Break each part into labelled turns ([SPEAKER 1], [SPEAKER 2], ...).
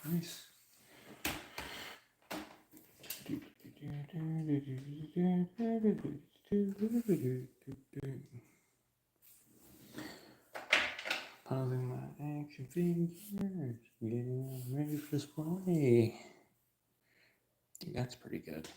[SPEAKER 1] Nice. Pausing my action figures, getting ready for display. I think that's pretty good.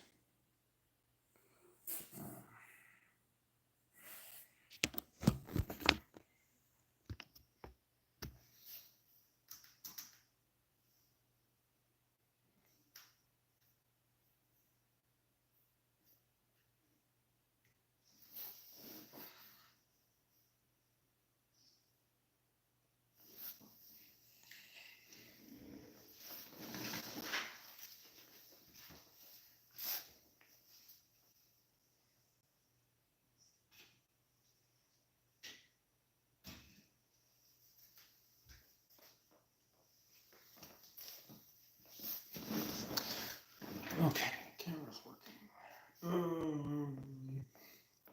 [SPEAKER 1] Okay, camera's working.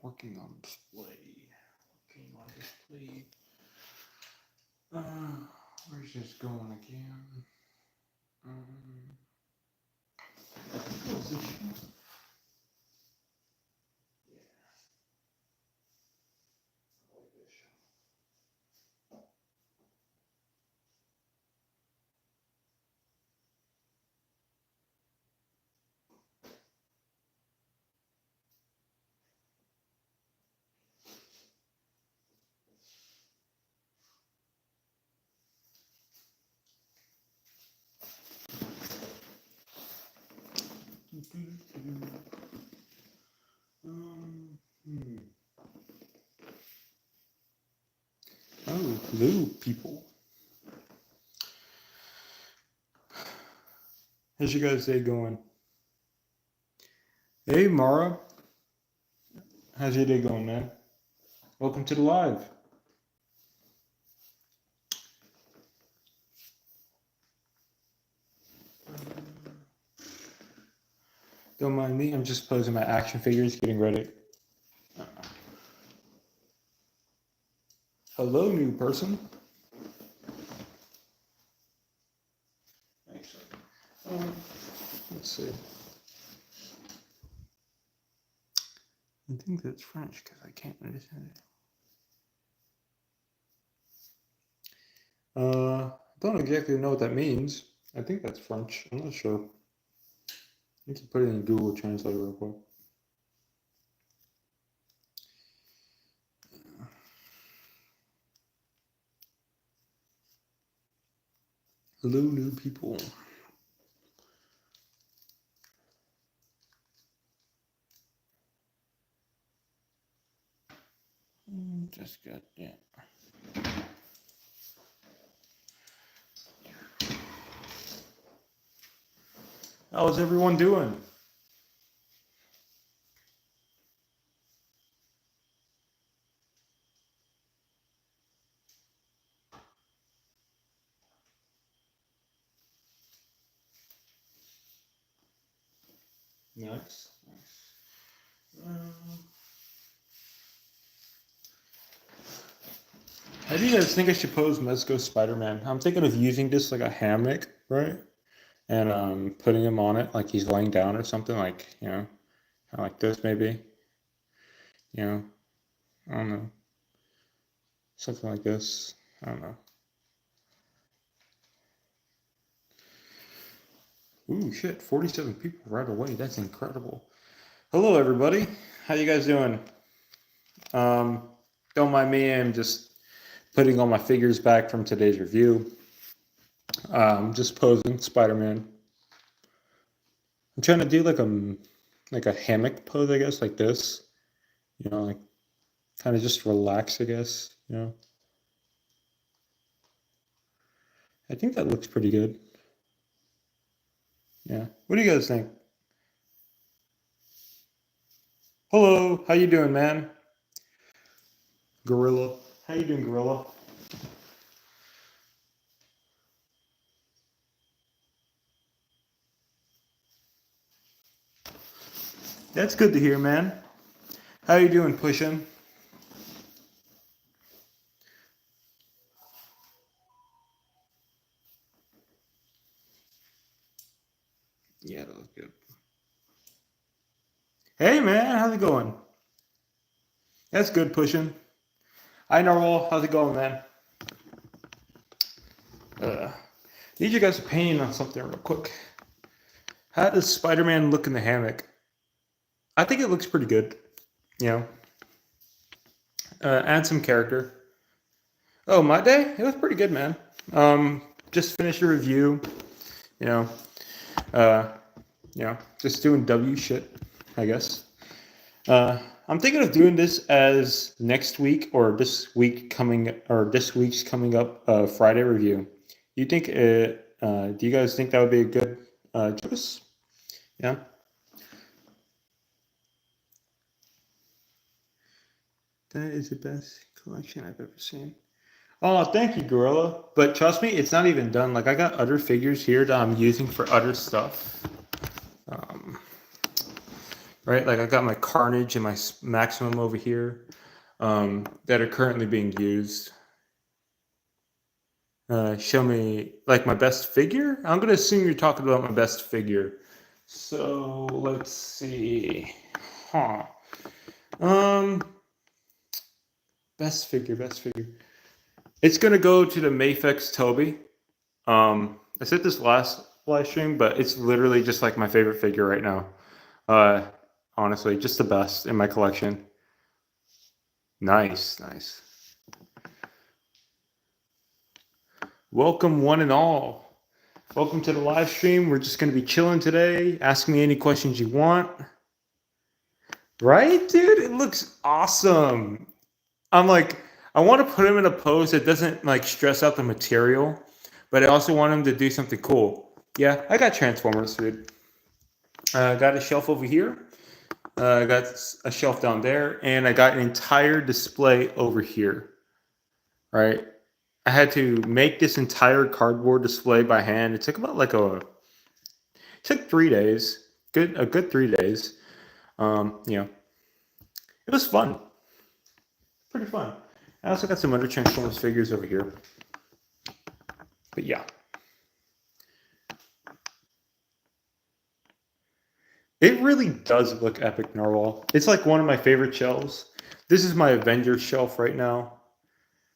[SPEAKER 1] Working on display. Working on display. Where's this going again? Position. Oh, hello, people. How's you guys' day going? Hey, Mara. How's your day going, man? Welcome to the live. Don't mind me, I'm just posing my action figures, getting ready. Hello, new person. Actually, let's see. I think that's French because I can't understand it. Don't exactly know what that means. I think that's French. I'm not sure. You can put it in Google Translate real quick. Hello, new people. Just got that. How's everyone doing? Nice. How do you guys think I should pose Mezco Spider-Man? I'm thinking of using this like a hammock, right? And putting him on it like he's laying down or something, like, kind of like this maybe. I don't know. Something like this. I don't know. Ooh, shit, 47 people right away. That's incredible. Hello, everybody. How you guys doing? Don't mind me. I'm just putting all my figures back from today's review. Just posing Spider-Man. I'm trying to do like a hammock pose, I guess, like this. Like kind of just relax, I guess. I think that looks pretty good. Yeah. What do you guys think? Hello. How you doing, man? Gorilla. How you doing, Gorilla? That's good to hear, man. How you doing, Pushin'? Yeah, that looks good. Hey man, how's it going? That's good pushing. Hi Normal, how's it going, man? Need you guys' opinion on something real quick. How does Spider-Man look in the hammock? I think it looks pretty good. You know, add some character. Oh, my day? It was pretty good, man. Just finished a review. You know, uh, just doing W shit, I guess. I'm thinking of doing this as next week or this week's coming up Friday review. You think do you guys think that would be a good choice? Yeah. That is the best collection I've ever seen. Oh, thank you, Gorilla. But trust me, it's not even done. Like I got other figures here that I'm using for other stuff. Right? Like I got my Carnage and my Maximum over here that are currently being used. Show me like my best figure. I'm gonna assume you're talking about my best figure. So let's see. Huh. Um, best figure. It's gonna go to the Mafex Toby. I said this last live stream, but it's literally just like my favorite figure right now. Uh, honestly, just the best in my collection. Nice. Welcome, one and all. Welcome to the live stream. We're just going to be chilling today. Ask me any questions you want. Right, dude? It looks awesome. I'm like, I want to put him in a pose that doesn't like stress out the material, but I also want him to do something cool. Yeah, I got Transformers, dude. Got a shelf over here. I got a shelf down there, and I got an entire display over here. Right? I had to make this entire cardboard display by hand. It took about it took 3 days. A good 3 days. It was fun. Pretty fun. I also got some other Transformers figures over here. But yeah. It really does look epic, Narwhal. It's like one of my favorite shelves. This is my Avengers shelf right now.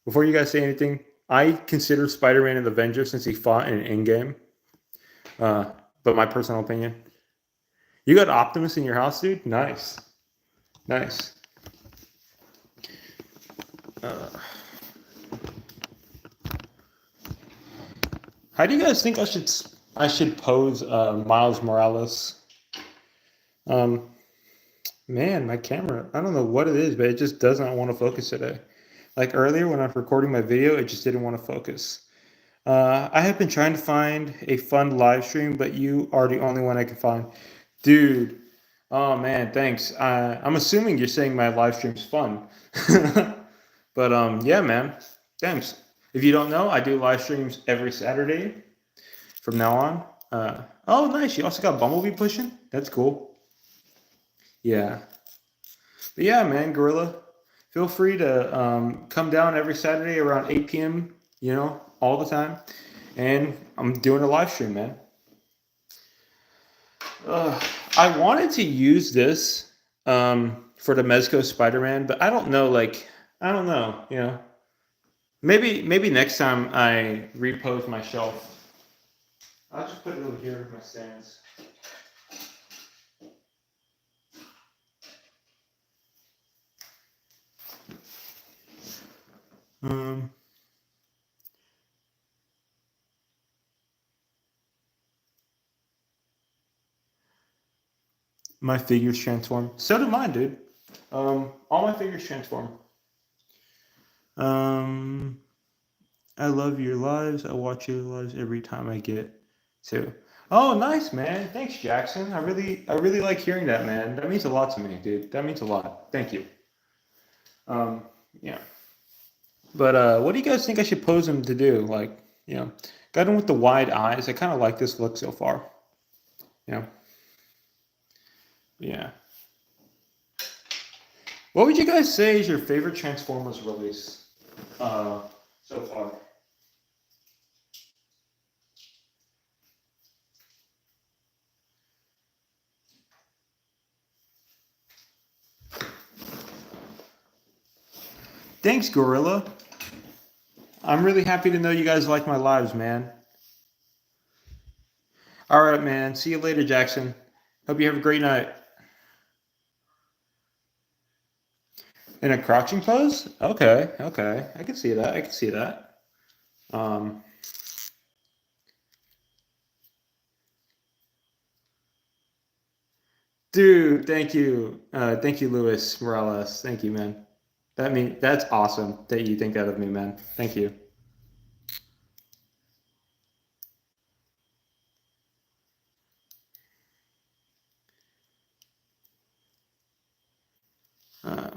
[SPEAKER 1] Before you guys say anything, I consider Spider-Man an Avenger since he fought in Endgame. But my personal opinion. You got Optimus in your house, dude? Nice. How do you guys think I should pose Miles Morales? Man, my camera, I don't know what it is, but it just does not want to focus today. Like earlier when I was recording my video, it just didn't want to focus. I have been trying to find a fun live stream, but you are the only one I can find. Dude, oh man, thanks. I'm assuming you're saying my live stream's fun. But yeah, man, thanks. If you don't know, I do live streams every Saturday from now on. Oh, nice. You also got Bumblebee pushing? That's cool. Yeah. But yeah, man, Gorilla, feel free to come down every Saturday around 8 p.m., all the time. And I'm doing a live stream, man. I wanted to use this for the Mezco Spider-Man, but I don't know, I don't know. Maybe next time I repose my shelf. I'll just put it over here with my stands. My figures transform. So do mine, dude. All my figures transform. I love your lives. I watch your lives every time I get to. Oh, nice, man. Thanks, Jackson. I really like hearing that, man. That means a lot to me, dude. That means a lot. Thank you. Yeah. But what do you guys think I should pose him to do? Got him with the wide eyes. I kind of like this look so far. Yeah. What would you guys say is your favorite Transformers release so far? Thanks, Gorilla. I'm really happy to know you guys like my lives, man. All right, man. See you later, Jackson. Hope you have a great night. In a crouching pose? Okay, okay. I can see that. I can see that. Um, Dude, thank you, Luis Morales. Thank you, man. That's awesome that you think that of me, man. Thank you. Uh,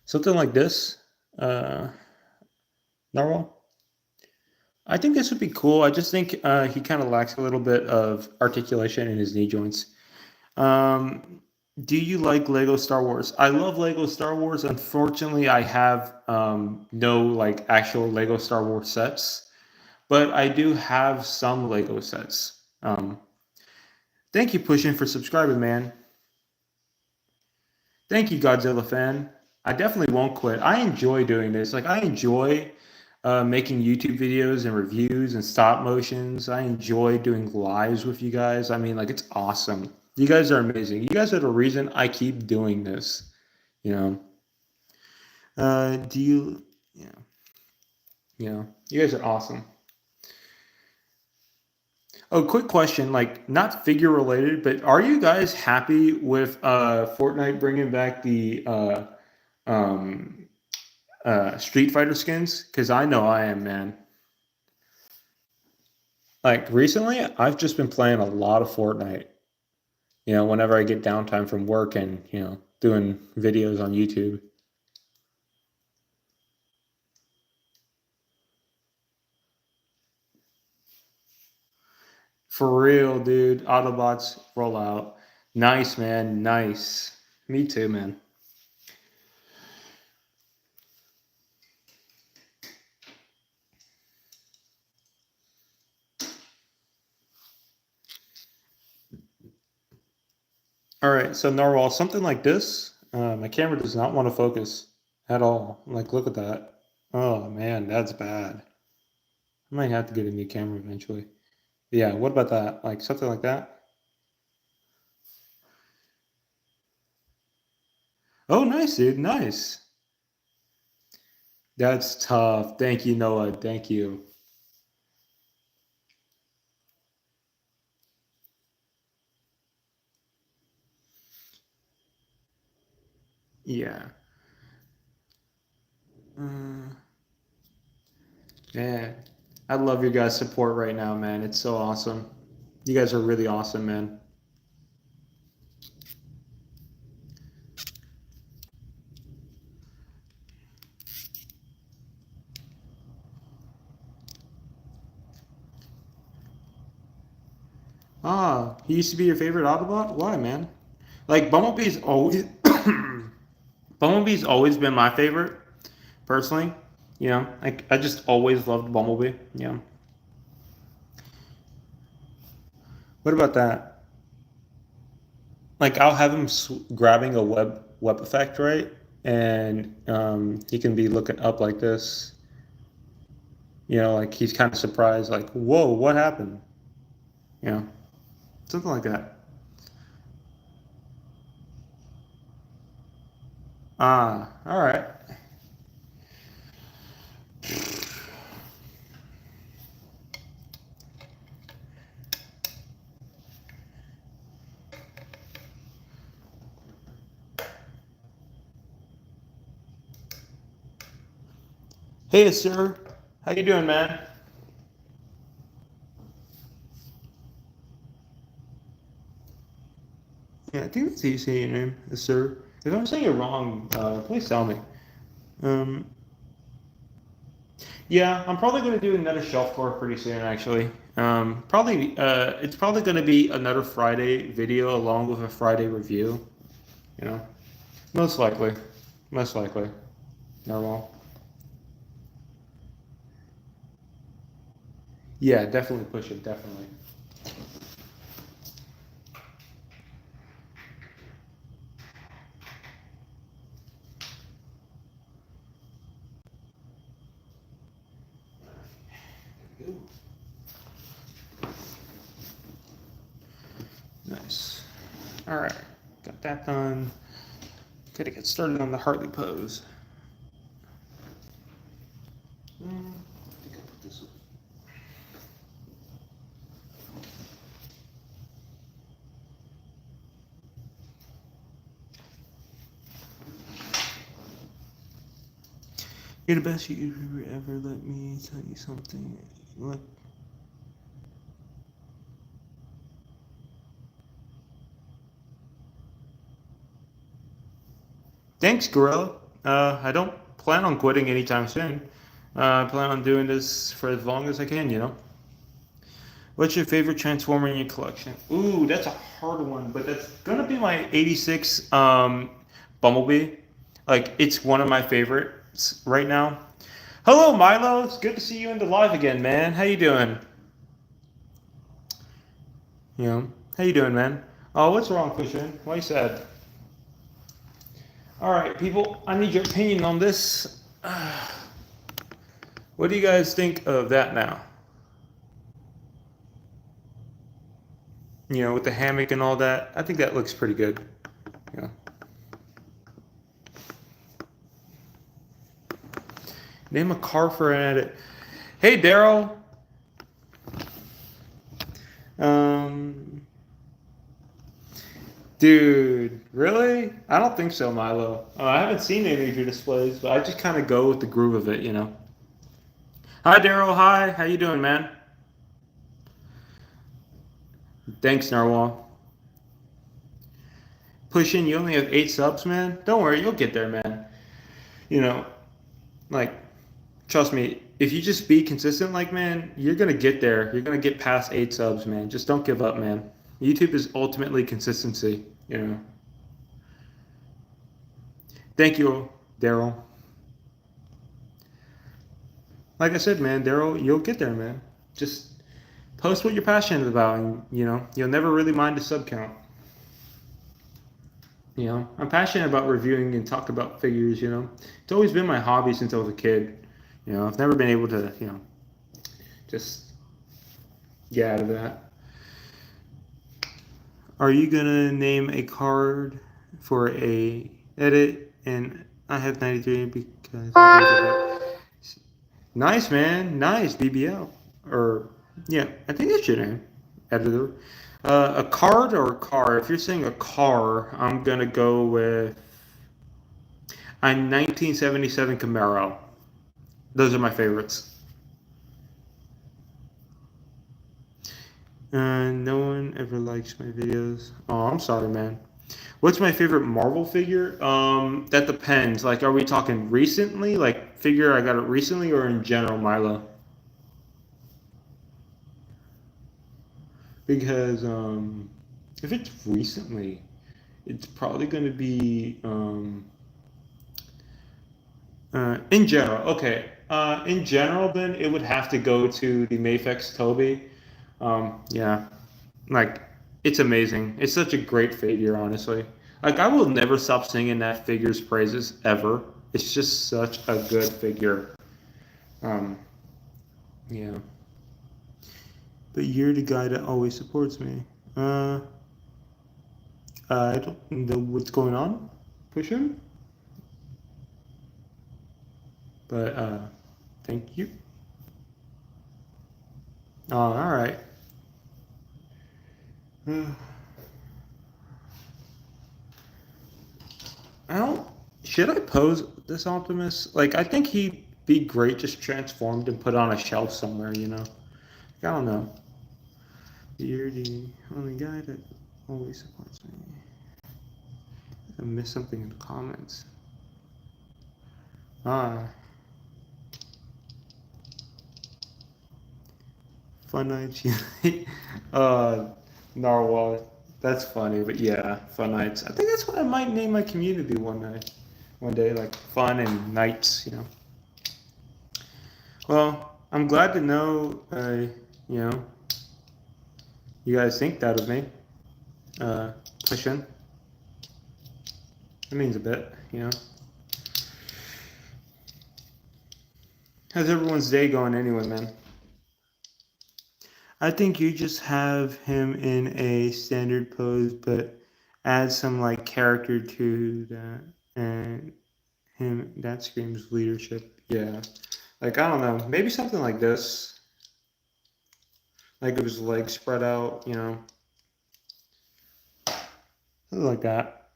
[SPEAKER 1] Something like this, uh, Narwhal. I think this would be cool. I just think he kind of lacks a little bit of articulation in his knee joints. Um, do you like Lego Star Wars? I love Lego Star Wars. Unfortunately, I have no like actual Lego Star Wars sets, but I do have some Lego sets. Thank you, Pushing, for subscribing, man. Thank you, Godzilla fan. I definitely won't quit. I enjoy doing this. Like I enjoy making YouTube videos and reviews and stop motions. I enjoy doing lives with you guys. I mean, like it's awesome. You guys are amazing. You guys are the reason I keep doing this. You know. Do you? Yeah. You guys are awesome. Oh, quick question, like not figure related, but are you guys happy with Fortnite bringing back the um, Street Fighter skins? Because I know I am, man. Like recently, I've just been playing a lot of Fortnite. Whenever I get downtime from work and doing videos on YouTube. For real, dude. Autobots roll out. Nice, man. Nice. Me too, man. All right, so Narwhal, something like this. My camera does not want to focus at all. Like, look at that. Oh man, that's bad. I might have to get a new camera eventually. Yeah, what about that? Like something like that? Oh, nice, dude. Nice. That's tough. Thank you, Noah. Thank you. Yeah. Uh, Man, I love your guys' support right now, man. It's so awesome. You guys are really awesome, man. Ah, he used to be your favorite Autobot? Why, man? Like Bumblebee's always been my favorite, personally. Like I just always loved Bumblebee. Yeah. What about that? Like I'll have him grabbing a web effect, right? And he can be looking up like this. Like he's kind of surprised, like, whoa, what happened? You know, Something like that. Ah, all right. Hey, sir. How you doing, man? Yeah, I think that's how you say your name, sir. If I'm saying it wrong, please tell me. Um, yeah, I'm probably going to do another shelf tour pretty soon, actually. It's probably going to be another Friday video along with a Friday review. You know, most likely, most likely. Normal. Yeah, definitely push it. Definitely. All right, got that done. Gotta get started on the Hartley pose. I think I'll put this. You're the best YouTuber ever. Let me tell you something. Look. Thanks, Gorilla. I don't plan on quitting anytime soon. I plan on doing this for as long as I can, you know? What's your favorite Transformer in your collection? Ooh, that's a hard one, but that's gonna be my 86 Bumblebee. Like, it's one of my favorites right now. Hello, Milo. It's good to see you in the live again, man. How you doing? You know, how you doing, man? Oh, what's wrong, Christian? Why you sad? All right, people, I need your opinion on this. What do you guys think of that now? You know, with the hammock and all that, I think that looks pretty good. Yeah. Name a car for an edit. Hey, Daryl. Dude, really? I don't think so, Milo. I haven't seen any of your displays, but I just kind of go with the groove of it, you know. Hi, Daryl. Hi. How you doing, man? Thanks, Narwhal. Pushing, you only have 8 subs, man. Don't worry, you'll get there, man. You know, like, trust me, if you just be consistent, like, man, you're gonna get there. You're gonna get past 8 subs, man. Just don't give up, man. YouTube is ultimately consistency, you know. Thank you, Daryl. Like I said, man, Daryl, you'll get there, man. Just post what you're passionate about, and you know, you'll never really mind the sub count. You know, I'm passionate about reviewing and talk about figures. You know, it's always been my hobby since I was a kid. You know, I've never been able to, you know, just get out of that. Are you gonna name a card for a edit? And I have 93 because nice, man, nice BBL or yeah, I think that's your name, editor. A card or a car? If you're saying a car, I'm gonna go with a 1977 Camaro. Those are my favorites. No one ever likes my videos. Oh, I'm sorry, man. What's my favorite Marvel figure? That depends. Like, are we talking recently? Like, figure I got it recently or in general, Milo? Because if it's recently, it's probably going to be in general. Okay, in general, then it would have to go to the Mafex Toby. Yeah, like it's amazing. It's such a great figure, honestly. Like I will never stop singing that figure's praises ever. It's just such a good figure. Um, yeah. But you're the guy that always supports me. I don't know what's going on, Pusher. But thank you. Oh, all right. I don't. Should I pose this Optimus? Like, I think he'd be great just transformed and put on a shelf somewhere. You know. I don't know. You're the only guy that always supports me. I missed something in the comments. Ah. Fun nights. Narwhal. That's funny, but yeah, fun nights. I think that's what I might name my community one day, like fun and nights, you know. Well, I'm glad to know, you know, you guys think that of me. Pushing. That means a bit, you know. How's everyone's day going anyway, man? I think you just have him in a standard pose, but add some like character to that, and him that screams leadership. Yeah, like I don't know, maybe something like this, like with his legs spread out, you know, something like that.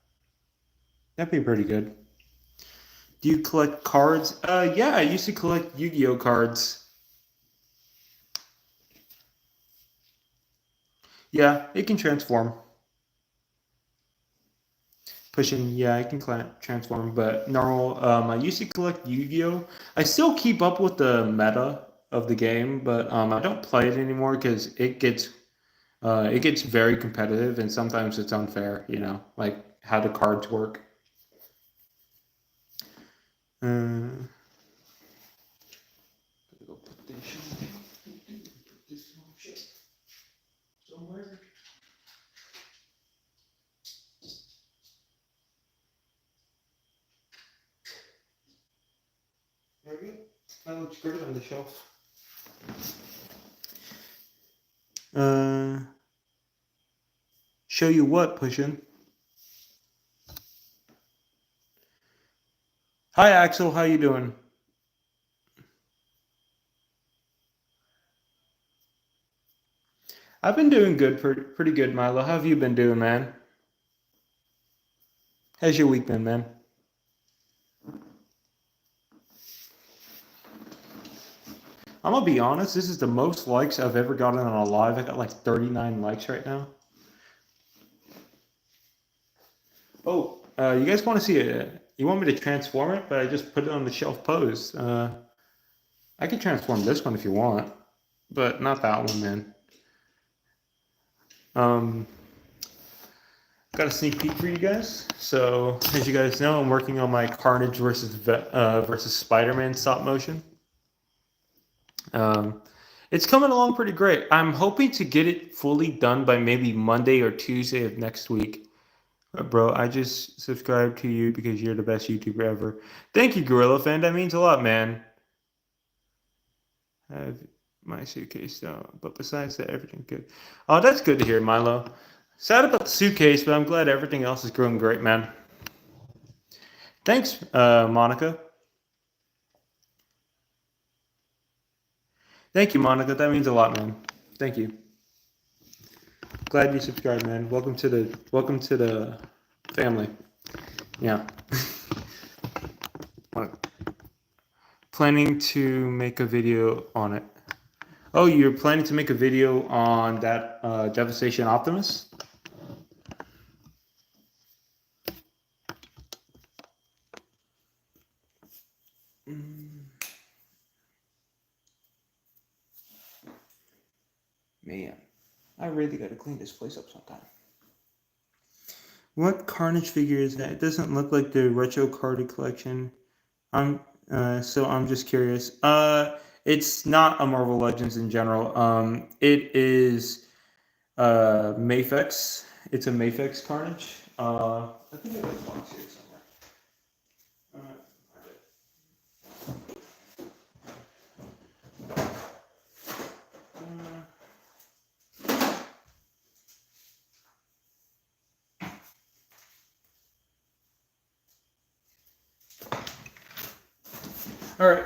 [SPEAKER 1] That'd be pretty good. Do you collect cards? Yeah, I used to collect Yu-Gi-Oh cards. Yeah, it can transform. Pushing, yeah, I can transform, but normal. I used to collect Yu-Gi-Oh. I still keep up with the meta of the game, but I don't play it anymore because it gets very competitive, and sometimes it's unfair. You know, like how the cards work. Uh, go put this somewhere. There we go. That looks good on the shelf. Show you what, Pushin? Hi, Axel. How you doing? I've been doing good, pretty good, Milo. How have you been doing, man? How's your week been, man? I'm gonna be honest. This is the most likes I've ever gotten on a live. I got like 39 likes right now. Oh, you guys want to see it? You want me to transform it? But I just put it on the shelf pose. I can transform this one if you want, but not that one, man. Um, got a sneak peek for you guys. So, as you guys know, I'm working on my Carnage versus Spider-Man stop motion. Um, it's coming along pretty great. I'm hoping to get it fully done by maybe Monday or Tuesday of next week. Bro, I just subscribed to you because you're the best YouTuber ever. Thank you, Gorilla Fan. That means a lot, man. I have my suitcase though, but besides that, everything good. Oh, that's good to hear, Milo. Sad about the suitcase, but I'm glad everything else is going great, man. Thanks, Monica. Thank you, Monica. That means a lot, man. Thank you. Glad you subscribed, man. Welcome to the family. Yeah. Planning to make a video on it. Oh, you're planning to make a video on that Devastation Optimus? Man, I really got to clean this place up sometime. What Carnage figure is that? It doesn't look like the retro carded collection. So I'm just curious. It's not a Marvel Legends in general. It is Mafex. It's a Mafex Carnage. I think I got a box here somewhere. All right.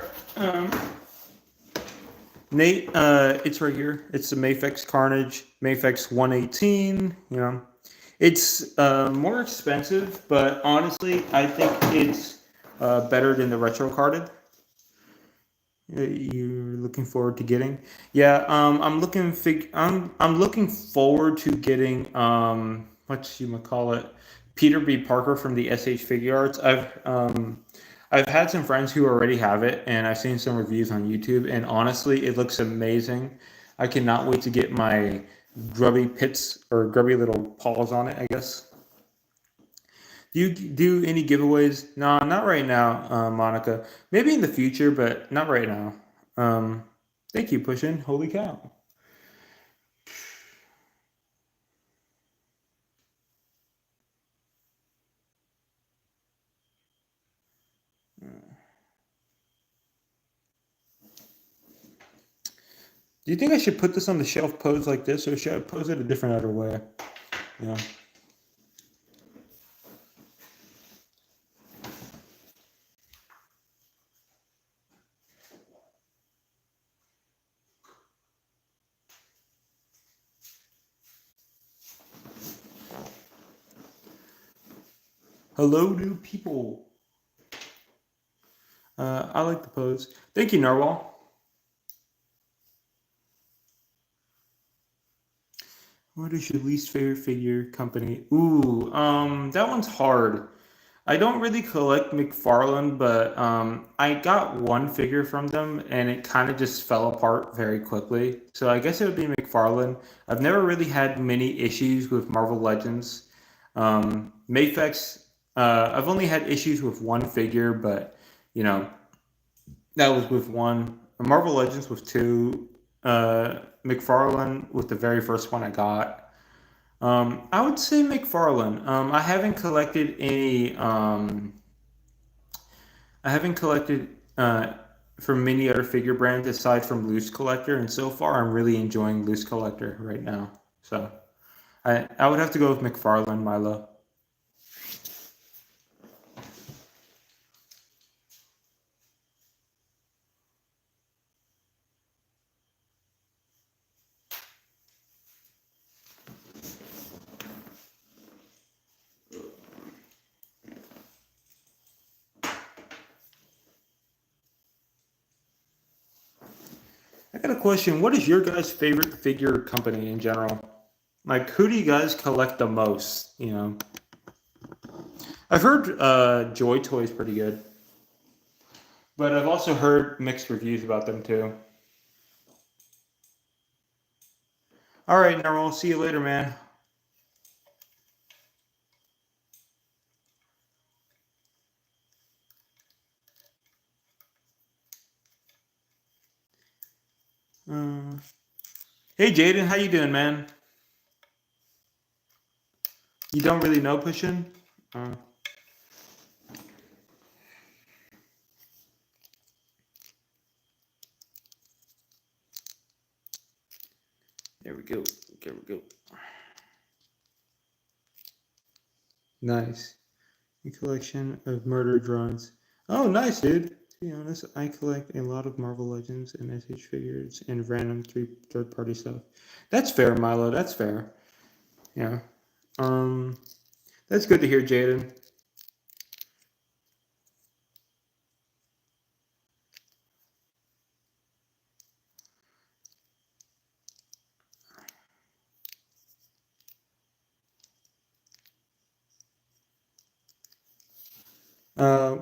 [SPEAKER 1] Nate, it's right here. It's the Mafex Carnage, Mafex 118. You know, it's more expensive, but honestly, I think it's better than the retro carded. You're looking forward to getting? Yeah, I'm looking forward to getting what you might call it, Peter B. Parker from the SH Figure Arts. I've had some friends who already have it, and I've seen some reviews on YouTube, and honestly, it looks amazing. I cannot wait to get my grubby pits or grubby little paws on it, I guess. Do you do any giveaways? No, not right now, Monica. Maybe in the future, but not right now. Um, Thank you, Pushin. Holy cow. Do you think I should put this on the shelf pose like this, or should I pose it a different other way? Yeah. Hello, new people. I like the pose. Thank you, Narwhal. What is your least favorite figure company? Ooh, that one's hard. I don't really collect McFarlane, but I got one figure from them and it kind of just fell apart very quickly. So I guess it would be McFarlane. I've never really had many issues with Marvel Legends. Mafex, I've only had issues with one figure, but you know, that was with one. Marvel Legends with two. McFarlane with the very first one I got. I would say McFarlane. I haven't collected any. I haven't collected from many other figure brands aside from Loose Collector, and so far I'm really enjoying Loose Collector right now. So I would have to go with McFarlane, Milo. I got a question. What is your guys' favorite figure company in general? Like, who do you guys collect the most? You know, I've heard Joy Toy's pretty good, but I've also heard mixed reviews about them too. All right, Narwhal. See you later, man. Uh, hey, Jaden, how you doing, man? You don't really know Pushin? Uh, there we go. There we go. Nice. A collection of murder drones. Oh, nice, dude. To be honest, I collect a lot of Marvel Legends and SH figures and random third-party stuff. That's fair, Milo. That's fair. Yeah. Um, that's good to hear, Jaden.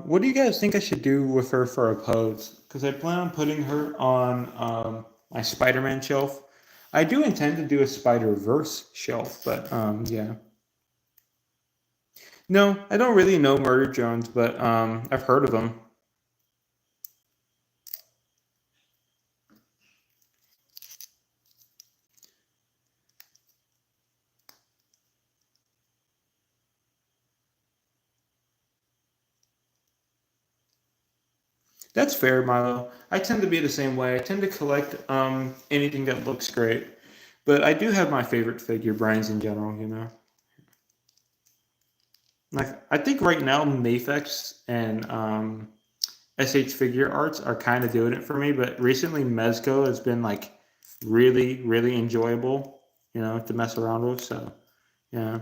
[SPEAKER 1] What do you guys think I should do with her for a pose? Because I plan on putting her on my Spider-Man shelf. I do intend to do a Spider-Verse shelf, but yeah. No, I don't really know Murder Jones, but I've heard of him. That's fair, Milo. I tend to be the same way. I tend to collect anything that looks great, but I do have my favorite figure brands in general. You know, like I think right now Mafex and SH Figure Arts are kind of doing it for me, but recently Mezco has been like really, really enjoyable. You know, to mess around with. So yeah.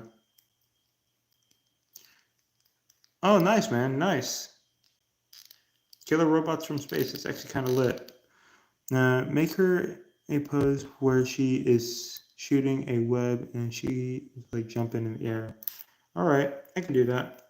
[SPEAKER 1] Oh, nice, man. Nice. Killer robots from space. It's actually kind of lit. Make her a pose where she is shooting a web and she is like jumping in the air. All right, I can do that.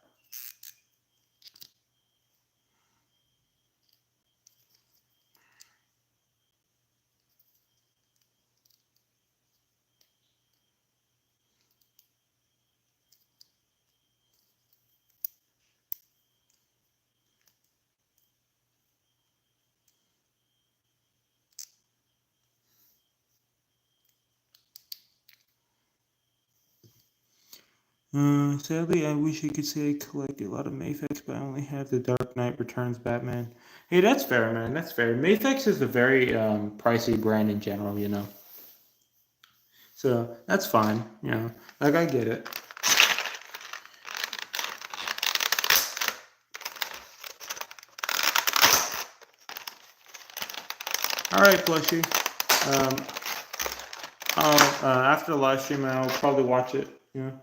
[SPEAKER 1] Sadly, I wish I could say I collect a lot of Mafex, but I only have the Dark Knight Returns Batman. Hey, that's fair, man. That's fair. Mafex is a very pricey brand in general, you know. So that's fine, you know. Like I get it. All right, Plushy. Um, after the live stream, I'll probably watch it. You know.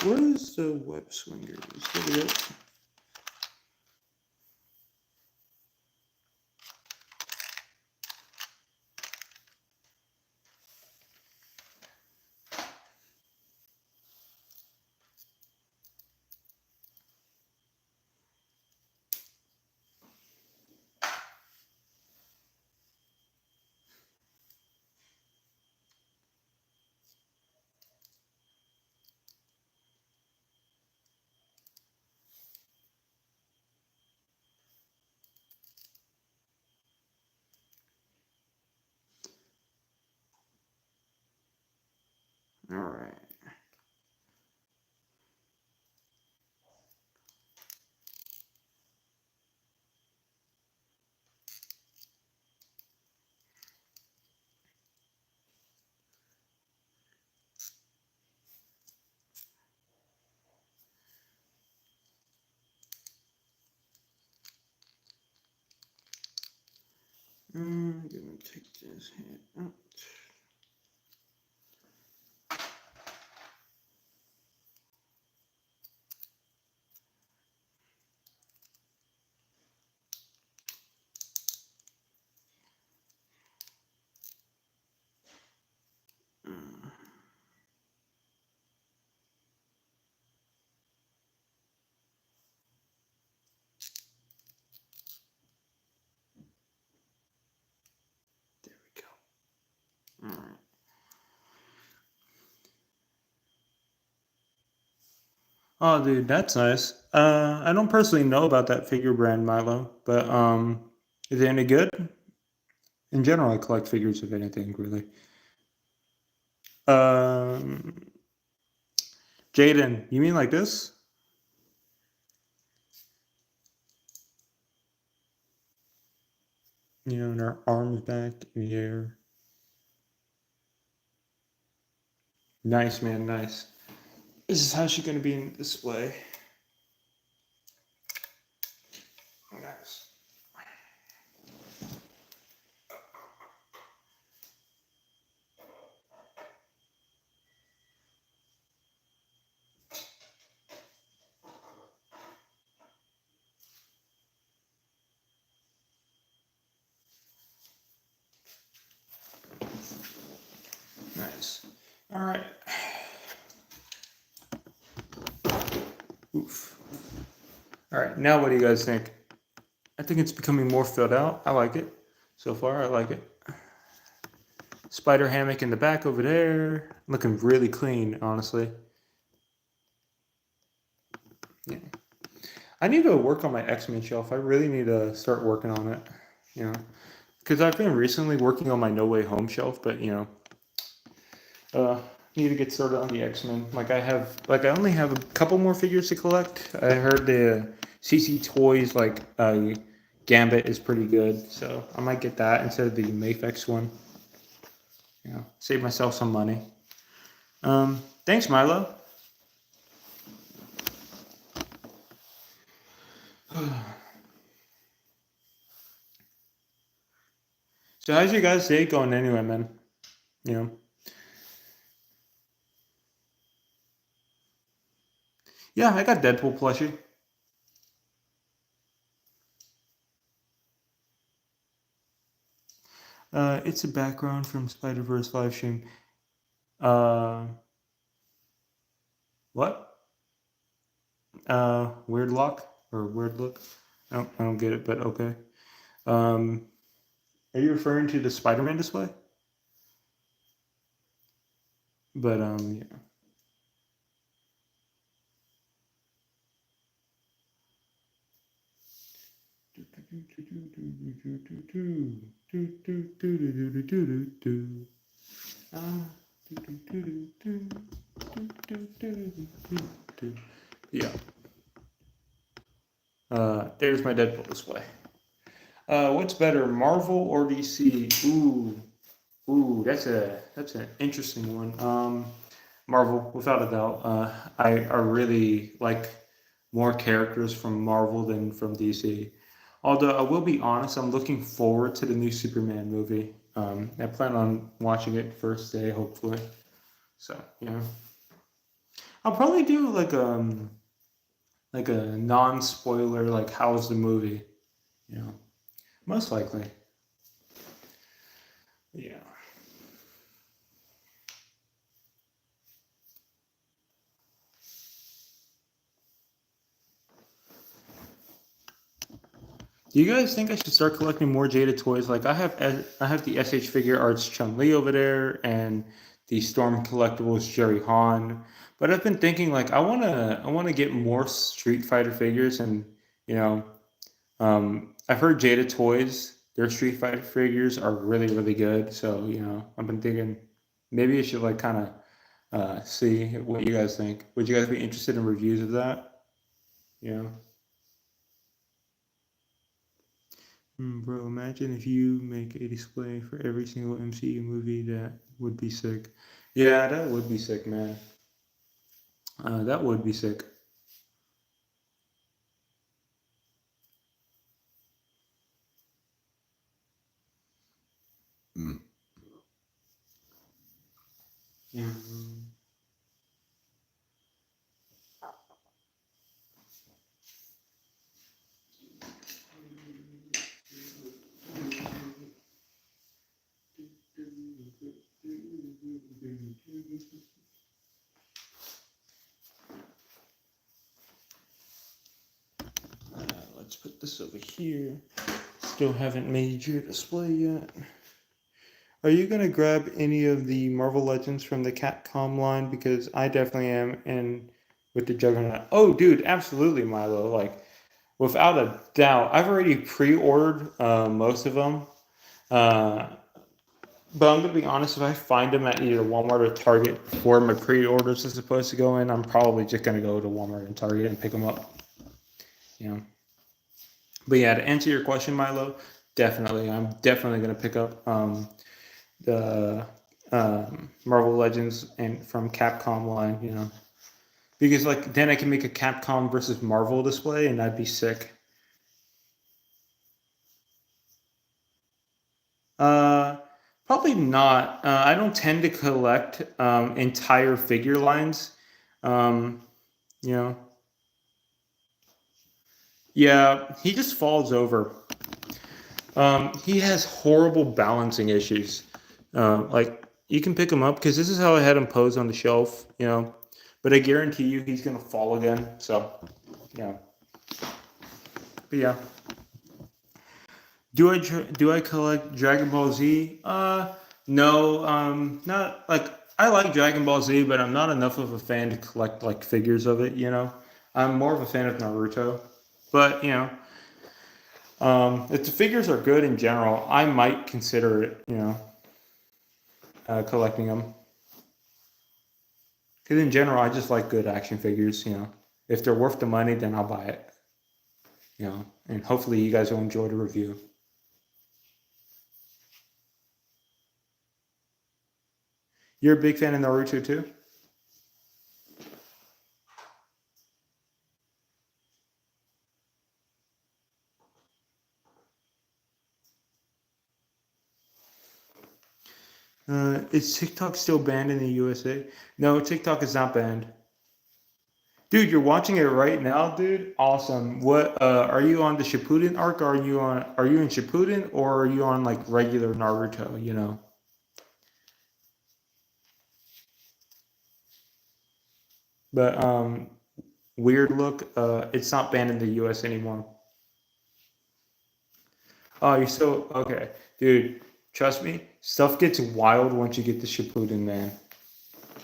[SPEAKER 1] Where is the web swingers? There we go. All right. I'm gonna take this head out. There we go. All right. Oh, dude, that's nice. I don't personally know about that figure brand, Milo, but is it any good? In general, I collect figures of anything, really. Um, Jaden, you mean like this? You know, and her arms back in the air. Nice, man, nice. This is how she's gonna be in the display. Nice. Nice. All right. Oof. All right. Now, what do you guys think? I think it's becoming more filled out. I like it. So far, I like it. Spider hammock in the back over there. Looking really clean, honestly. Yeah. I need to work on my X-Men shelf. I really need to start working on it. You know, because I've been recently working on my No Way Home shelf, but need to get started on the X-Men. I only have a couple more figures to collect. I heard the CC Toys Gambit is pretty good, so I might get that instead of the Mafex one. Save myself some money. Thanks, Milo. So how's your guys' day going anyway, man? You know. Yeah, I got Deadpool plushie. It's a background from Spiderverse live stream. Uh, what? Weird lock or weird look? I don't get it, but okay. Um, are you referring to the Spider-Man display? But yeah. Yeah. There's my Deadpool display. What's better, Marvel or DC? Ooh, that's an interesting one. Marvel, without a doubt. I really like more characters from Marvel than from DC. Although I will be honest, I'm looking forward to the new Superman movie. I plan on watching it first day, hopefully. So, I'll probably do like a non-spoiler, like how's the movie, you know, most likely. Yeah. Do you guys think I should start collecting more Jada toys? Like I have the SH Figure Arts Chun Li over there, and the Storm Collectibles Jerry Han. But I've been thinking like I wanna get more Street Fighter figures, and you know, I've heard Jada Toys, their Street Fighter figures are really, really good. So, I've been thinking maybe I should like kind of see what you guys think. Would you guys be interested in reviews of that? Yeah. Bro, imagine if you make a display for every single MCU movie. That would be sick. Yeah, that would be sick, man. That would be sick. Mm. Yeah. Let's put this over here. Still haven't made your display yet. Are you gonna grab any of the Marvel Legends from the Capcom line? Because I definitely am, and with the Juggernaut. Oh, dude, absolutely, Milo. Like, without a doubt, I've already pre-ordered most of them. Uh, but I'm gonna be honest, if I find them at either Walmart or Target before my pre-orders are supposed to go in, I'm probably just gonna go to Walmart and Target and pick them up. You know. But yeah, to answer your question, Milo, definitely, I'm definitely gonna pick up the Marvel Legends and from Capcom line, because like then I can make a Capcom versus Marvel display, and that'd be sick. Uh, Probably not. I don't tend to collect entire figure lines. Um, you know, yeah, he just falls over. He has horrible balancing issues. Like you can pick him up because this is how I had him posed on the shelf, But I guarantee you he's gonna fall again. So, yeah. But yeah, do I collect Dragon Ball Z? No. Not like I like Dragon Ball Z, but I'm not enough of a fan to collect like figures of it. I'm more of a fan of Naruto, but if the figures are good in general, I might consider it. Collecting them. Because in general, I just like good action figures. If they're worth the money, then I'll buy it. And hopefully you guys will enjoy the review. You're a big fan of Naruto too? Is TikTok still banned in the USA? No, TikTok is not banned. Dude, you're watching it right now, dude. Awesome. What are you on the Shippuden arc? Are you in Shippuden or are you on like regular Naruto? But weird look. It's not banned in the US anymore. Oh, you're so okay, dude. Trust me, stuff gets wild once you get to Shippuden, man.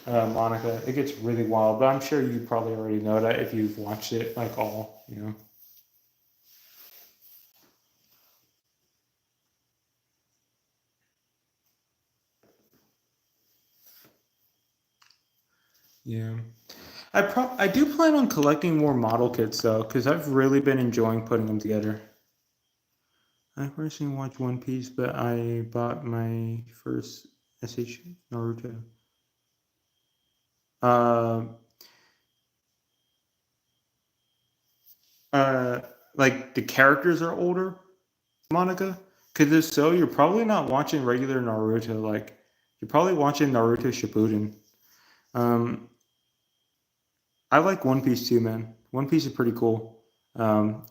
[SPEAKER 1] Monica, it gets really wild. But I'm sure you probably already know that if you've watched it like all. Yeah. I do plan on collecting more model kits though, because I've really been enjoying putting them together. I personally watched One Piece, but I bought my first SH Naruto. Uh, uh, like the characters are older, Monica. Because if so, you're probably not watching regular Naruto. Like you're probably watching Naruto Shippuden. Um, I like One Piece too, man. One Piece is pretty cool. I'm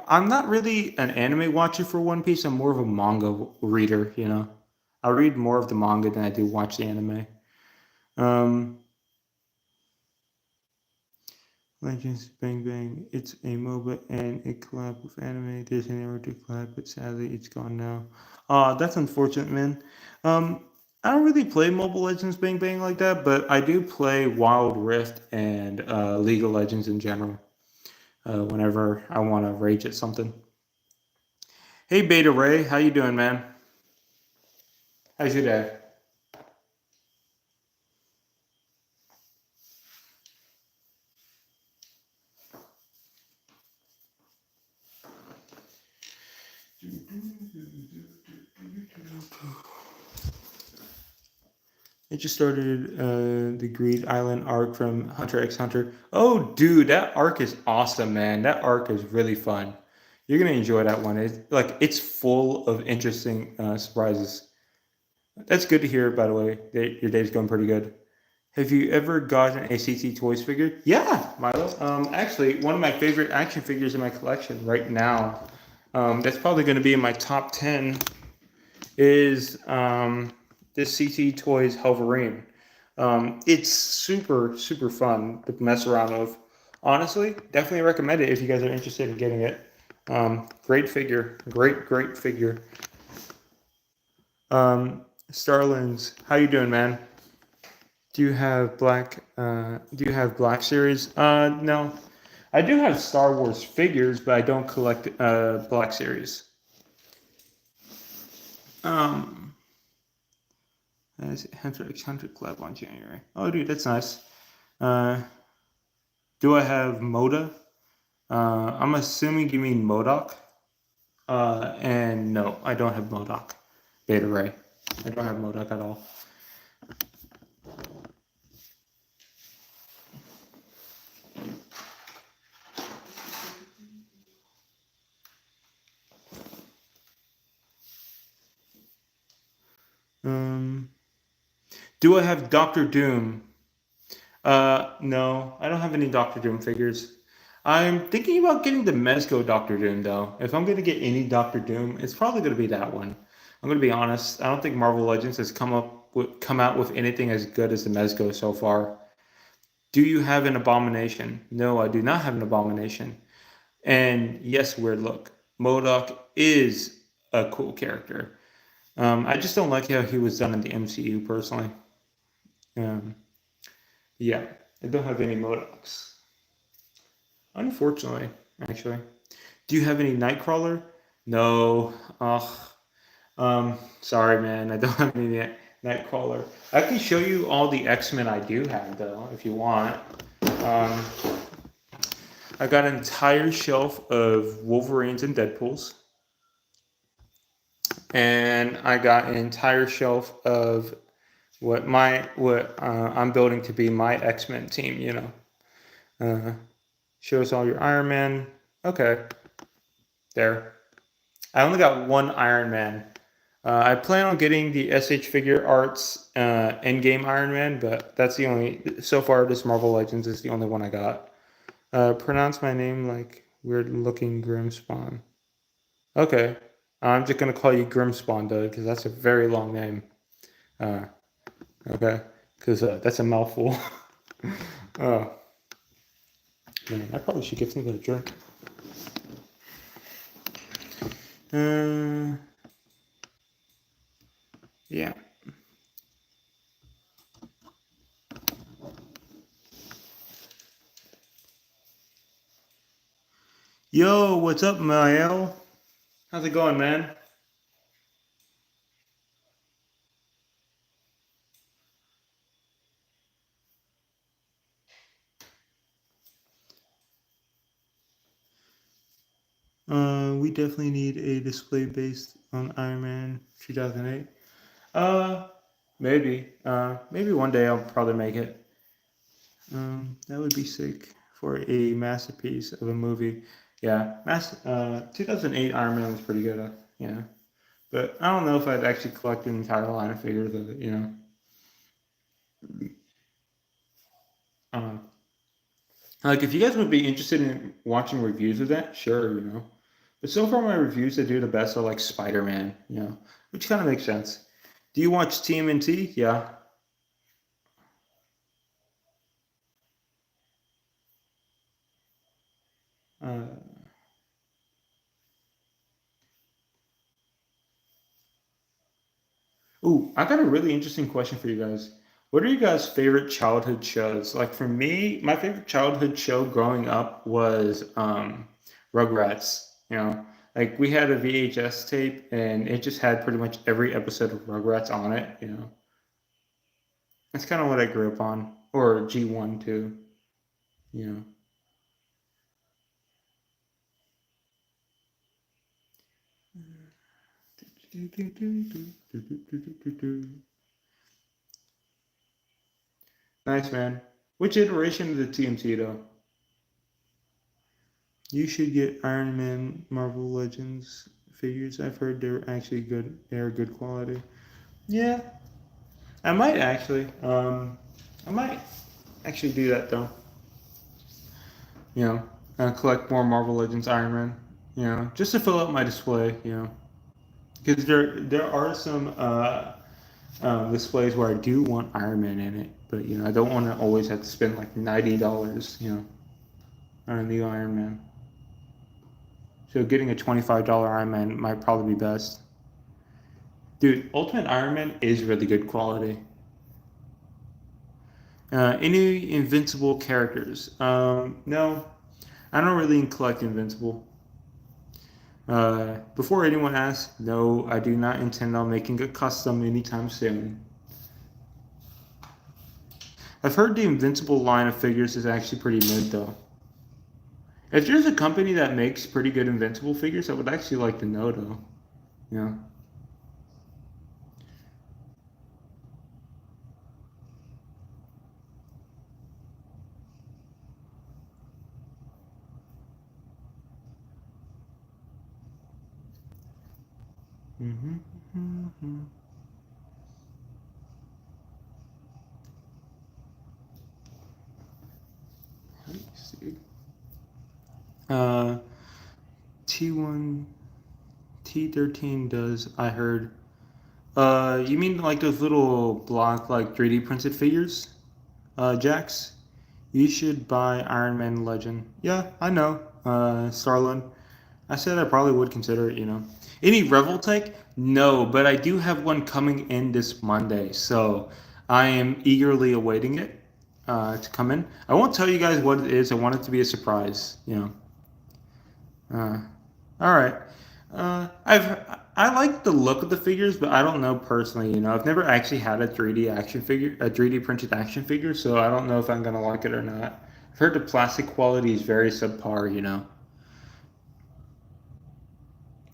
[SPEAKER 1] not really an anime watcher for One Piece. I'm more of a manga reader. You know, I read more of the manga than I do watch the anime. Um, Legends Bang Bang. It's a MOBA and it collabed with anime. There's an error to collab, but sadly it's gone now. That's unfortunate, man. Um, I don't really play Mobile Legends Bang Bang like that, but I do play Wild Rift and League of Legends in general. Whenever I want to rage at something. Hey, Beta Ray, how you doing, man? How's your day? I just started the Greed Island arc from Hunter x Hunter. Oh, dude, that arc is awesome, man. That arc is really fun. You're gonna enjoy that one. It's full of interesting surprises. That's good to hear, by the way. Your day's going pretty good. Have you ever gotten a CT Toys figure? Yeah, Milo. Actually, one of my favorite action figures in my collection right now. That's probably going to be in my top 10 is this CT Toys Wolverine. It's super, super fun to mess around with. Honestly, definitely recommend it if you guys are interested in getting it. Great figure. Great figure. Starlins, how you doing, man? Do you have Black Series? No. I do have Star Wars figures, but I don't collect Black Series. Um, Hunter x Hunter Club on January. Oh, dude, that's nice. Uh, do I have Moda? I'm assuming you mean Modoc. And no, I don't have Modoc. Beta Ray. I don't have Modoc at all. Um, do I have Doctor Doom? No, I don't have any Doctor Doom figures. I'm thinking about getting the Mezco Doctor Doom though. If I'm gonna get any Doctor Doom, it's probably gonna be that one. I'm gonna be honest. I don't think Marvel Legends has come out with anything as good as the Mezco so far. Do you have an Abomination? No, I do not have an Abomination. And yes, weird look. MODOK is a cool character. I just don't like how he was done in the MCU personally. Um, yeah, I don't have any MODOKs. Unfortunately, actually. Do you have any Nightcrawler? No. Ugh. Sorry, man. I don't have any Nightcrawler. I can show you all the X-Men I do have, though, if you want. Um, I got an entire shelf of Wolverines and Deadpools, and I got an entire shelf of what I'm building to be my X-Men team. You know, uh, shows all your Iron Man. Okay, there. I only got one Iron Man. I plan on getting the SH Figure Arts Endgame Iron Man, but that's the only so far. This Marvel Legends is the only one I got. Pronounce my name like weird looking Grimspawn. Okay, I'm just gonna call you Grimspawn though, because that's a very long name. Uh, okay, because that's a mouthful. Oh man, I probably should get something to drink. Uh, yeah. Yo, what's up, Mael? How's it going, man? We definitely need a display based on Iron Man 2008. Uh, maybe one day I'll probably make it. That would be sick for a masterpiece of a movie. Yeah, 2008 Iron Man was pretty good. Yeah, but I don't know if I'd actually collect an entire line of figures of it. You know, uh, Like, if you guys would be interested in watching reviews of that, sure, But so far, my reviews that do the best are like Spider-Man, which kind of makes sense. Do you watch TMNT? Yeah. Uh, Ooh, I got a really interesting question for you guys. What are you guys' favorite childhood shows? Like for me, my favorite childhood show growing up was Rugrats. Like we had a VHS tape and it just had pretty much every episode of Rugrats on it. That's kind of what I grew up on. Or G1 too, you know. Nice man. Which iteration of the TMT though? You should get Iron Man Marvel Legends figures. I've heard they're actually good. They're good quality. Yeah, I might actually. I might actually do that though. You know, collect more Marvel Legends Iron Man. Just to fill out my display. Because there are some displays where I do want Iron Man in it, but I don't want to always have to spend like $90. On a new Iron Man. So getting a $25 Iron Man might probably be best. Dude, Ultimate Iron Man is really good quality. Any Invincible characters? No, I don't really collect Invincible. Before anyone asks, no, I do not intend on making a custom anytime soon. I've heard the Invincible line of figures is actually pretty mid though. If there's a company that makes pretty good Invincible figures, I would actually like to know though. Yeah. Mm-hmm. Mm-hmm. Let me see. Uh, T1, T13 does, I heard. You mean like those little block, like 3D printed figures? Jax? You should buy Iron Man Legend. Yeah, I know. Starlin. I said I probably would consider it. Any Revoltech? No, but I do have one coming in this Monday, so I am eagerly awaiting it to come in. I won't tell you guys what it is. I want it to be a surprise. Uh, all right. I like the look of the figures, but I don't know personally. I've never actually had a 3D action figure, a 3D printed action figure, so I don't know if I'm gonna like it or not. I've heard the plastic quality is very subpar.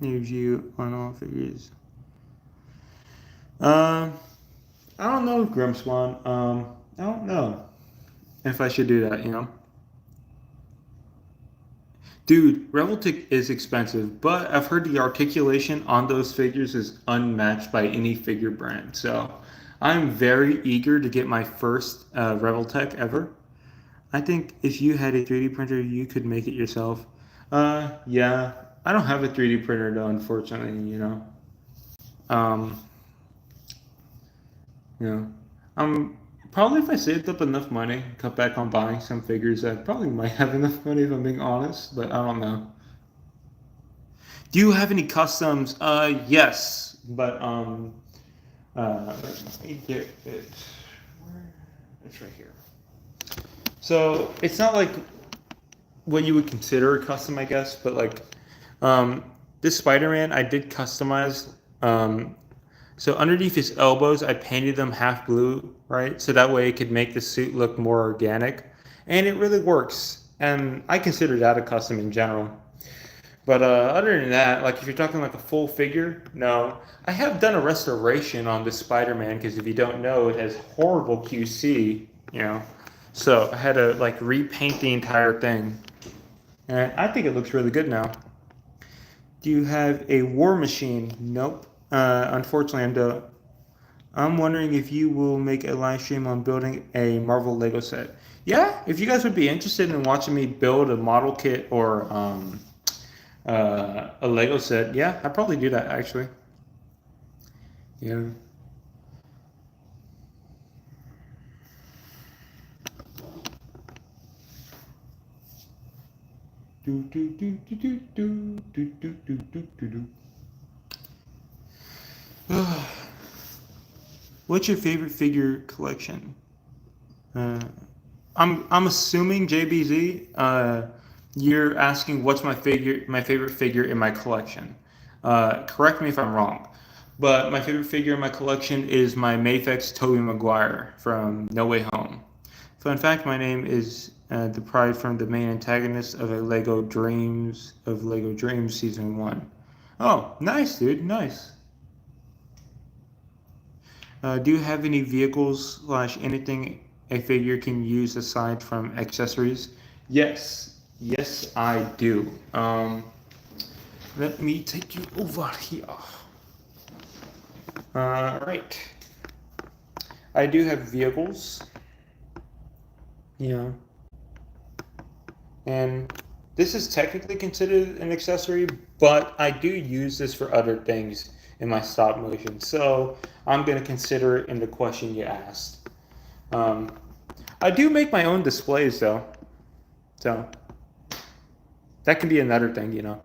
[SPEAKER 1] Review on all figures. Um, I don't know, Grimspawn. I don't know if I should do that. Dude, Revoltic is expensive, but I've heard the articulation on those figures is unmatched by any figure brand. So I'm very eager to get my first Revoltech ever. I think if you had a 3D printer, you could make it yourself. Yeah, I don't have a 3D printer though, unfortunately. Um, you know, probably if I saved up enough money, cut back on buying some figures, I probably might have enough money if I'm being honest, but I don't know. Do you have any customs? Yes, but let me get it. Where? It's right here. So it's not like what you would consider a custom, I guess, but like um, this Spider-Man, I did customize. So underneath his elbows, I painted them half blue, right? So that way it could make the suit look more organic, and it really works. And I consider that a custom in general. But other than that, like if you're talking like a full figure, no. I have done a restoration on this Spider-Man because if you don't know, it has horrible QC. So I had to like repaint the entire thing, and I think it looks really good now. Do you have a War Machine? Nope. Unfortunately, I'm wondering if you will make a live stream on building a Marvel Lego set. Yeah, if you guys would be interested in watching me build a model kit or a Lego set, yeah, I'd probably do that actually. Yeah. Do, do, do, do, do, do, do, do, do, do, do, do. What's your favorite figure collection? Uh, I'm assuming JBZ. You're asking what's my favorite figure in my collection. Correct me if I'm wrong, but my favorite figure in my collection is my Mafex Tobey Maguire from No Way Home. Fun fact: my name is derived from the main antagonist of Lego Dreams Season One. Oh, nice, dude, nice. Do you have any vehicles slash anything a figure can use aside from accessories? Yes, yes, I do. Let me take you over here. Right. I do have vehicles. Yeah. And this is technically considered an accessory, but I do use this for other things in my stop motion. So I'm going to consider it in the question you asked. Um, I do make my own displays though. So that can be another thing, you know.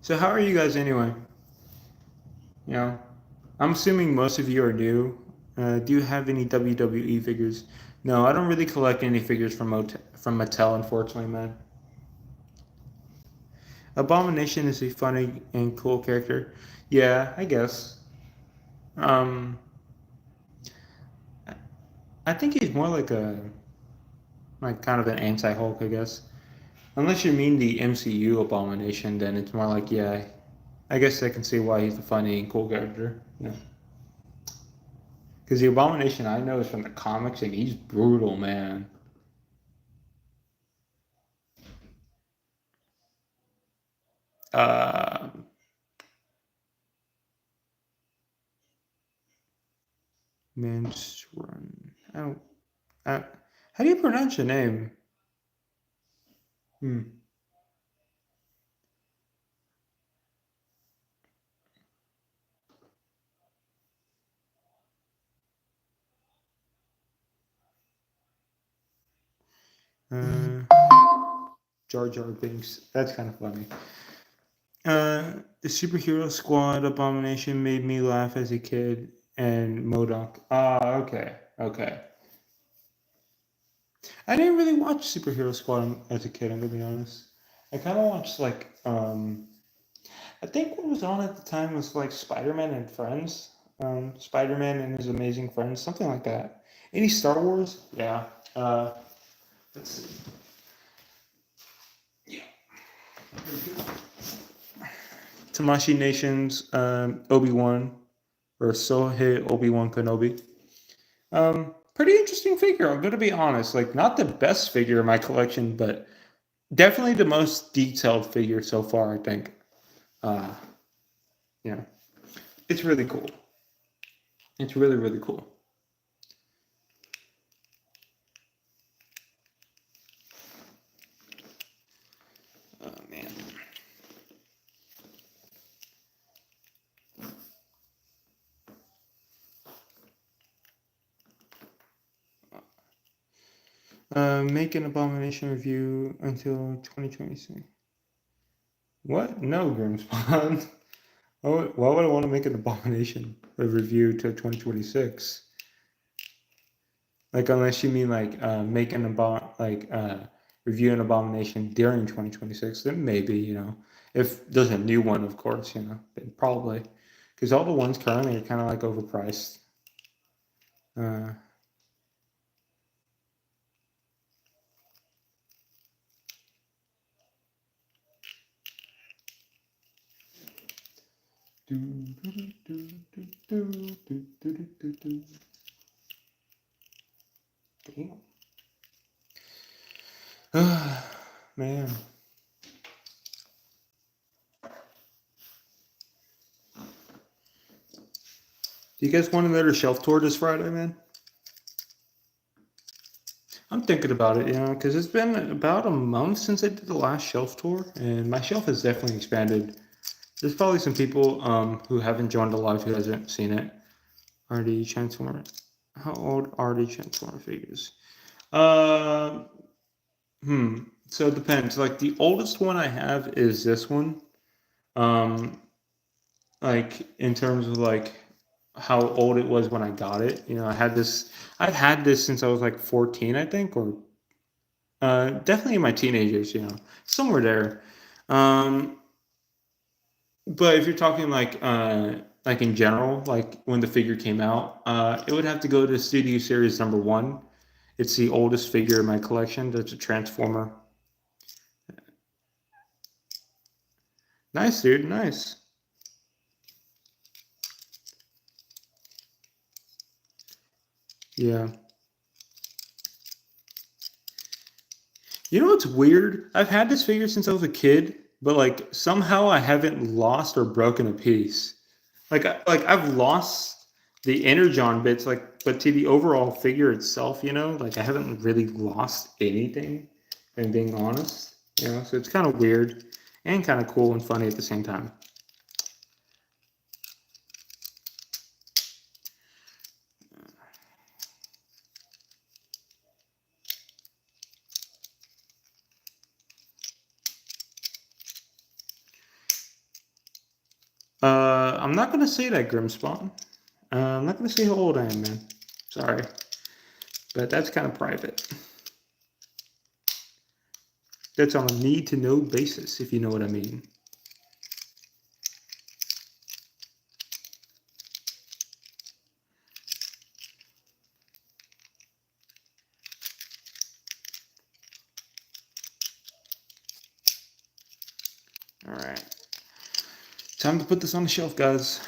[SPEAKER 1] So how are you guys anyway? You know, I'm assuming most of you are new. Do you have any WWE figures? No, I don't really collect any figures from Mattel, unfortunately, man. Abomination is a funny and cool character. Yeah, I guess. Um, I think he's more like kind of an anti-Hulk, I guess. Unless you mean the MCU Abomination, then it's more like, yeah, I guess I can see why he's a funny and cool character. Yeah. Because the Abomination I know is from the comics, and he's brutal, man. Uh, Run. I don't. Uh, how do you pronounce your name? Hmm. Uh, Jar Jar Binks. That's kind of funny. The superhero squad Abomination made me laugh as a kid, and Modoc. Ah, okay, okay. I didn't really watch Superhero Squad as a kid. I'm gonna be honest. I kind of watched I think what was on at the time was like Spider-Man and Friends, Spider-Man and His Amazing Friends, something like that. Any Star Wars? Yeah. Uh, let's see. Yeah. Tamashi Nation's Obi-Wan or Sohei Obi-Wan Kenobi. Pretty interesting figure. I'm gonna be honest. Like, not the best figure in my collection, but definitely the most detailed figure so far. I think. Uh, yeah, it's really cool. It's really really cool. Oh man. Make an abomination review until 2026. What? No, Grimspawn. Why would I want to make an abomination review till 2026? Like, unless you mean like make an review an abomination during 2026, then maybe, you know, if there's a new one, of course, you know, then probably, because all the ones currently are kind of like overpriced. Uh, Damn. Man. Do you guys want another shelf tour this Friday, man? I'm thinking about it, because it's been about a month since I did the last shelf tour, and my shelf has definitely expanded. There's probably some people who haven't joined the live who hasn't seen it. RD Transformer. How old are the Transformer figures? So it depends. Like the oldest one I have is this one. Like in terms of like how old it was when I got it. I've had this since I was like 14, I think, or definitely in my teenagers, somewhere there. Um, but if you're talking like in general, like when the figure came out, it would have to go to Studio Series number 1. It's the oldest figure in my collection. That's a Transformer. Nice, dude. Nice. Yeah. You know what's weird? I've had this figure since I was a kid, but like somehow I haven't lost or broken a piece. Like I've lost the energon bits, like, but to the overall figure itself, like I haven't really lost anything. If I'm being honest, so it's kind of weird and kind of cool and funny at the same time. I'm not gonna say that, Grimspawn. I'm not gonna say how old I am, man. Sorry, but that's kind of private. That's on a need-to-know basis, if you know what I mean. All right, time to put this on the shelf, guys.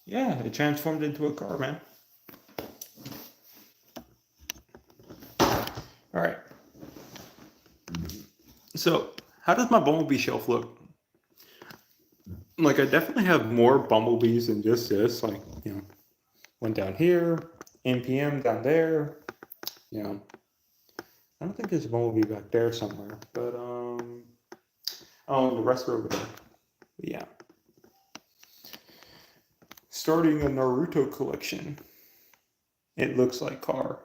[SPEAKER 1] Yeah, it transformed into a car, man. All right. So, how does my Bumblebee shelf look? Like, I definitely have more Bumblebees than just this. Like, one down here, NPM down there. I don't think there's a Bumblebee back there somewhere, but oh, the rest are over there. But yeah. Starting a Naruto collection. It looks like car.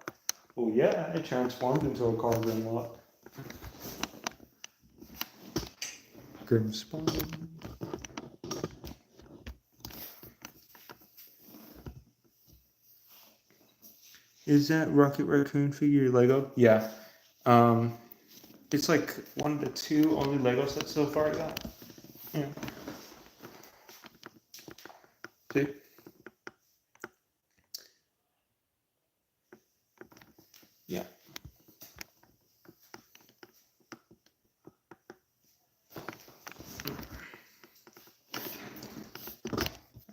[SPEAKER 1] Well, yeah, it transformed into a car Grimlock. Grimspawn. Is that Rocket Raccoon figure Lego? Yeah. It's like one of the 2 only Lego sets so far I got. Yeah. See? Yeah.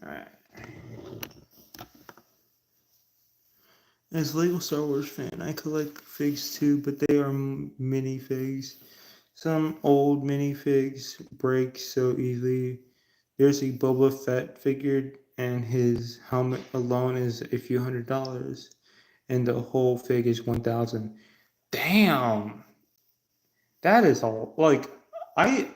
[SPEAKER 1] Alright. As a Lego Star Wars fan, I collect figs too, but they are minifigs. Some old minifigs break so easily. There's a Boba Fett figure, and his helmet alone is a few $100s, and the whole fig is 1,000. Damn, that is all. Like, I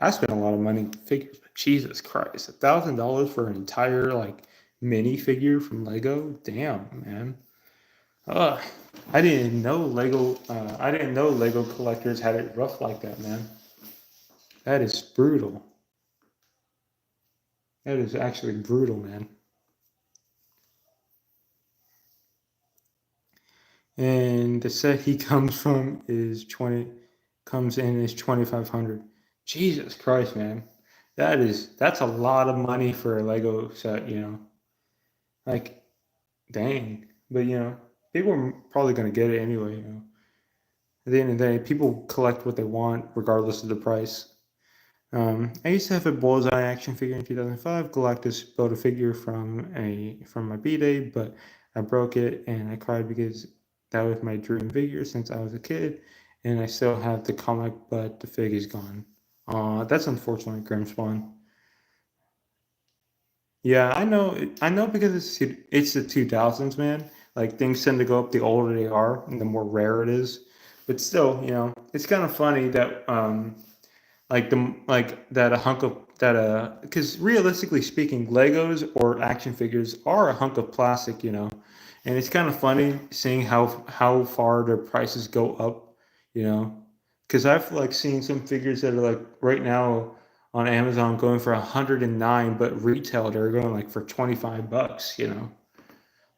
[SPEAKER 1] spent a lot of money on figures, but Jesus Christ, $1,000 for an entire like minifigure from Lego? Damn, man. Ugh. I didn't know Lego. I didn't know Lego collectors had it rough like that, man. That is brutal. That is actually brutal, man. And the set he comes in is 2,500. Jesus Christ, man. that's a lot of money for a Lego set, Like, dang. But people are probably gonna get it anyway. At the end of the day, people collect what they want regardless of the price. I used to have a bullseye action figure in 2005. Galactus built a figure from my B-day, but I broke it and I cried because that was my dream figure since I was a kid, and I still have the comic, but the fig is gone. That's unfortunate, Grimspawn. Yeah, I know. I know because it's the 2000s, man. Like things tend to go up the older they are, and the more rare it is. But still, it's kind of funny that like that a hunk of that because realistically speaking, Legos or action figures are a hunk of plastic, and it's kind of funny seeing how far their prices go up, you know, because I've like seen some figures that are like right now on Amazon going for 109, but retail they're going like for $25,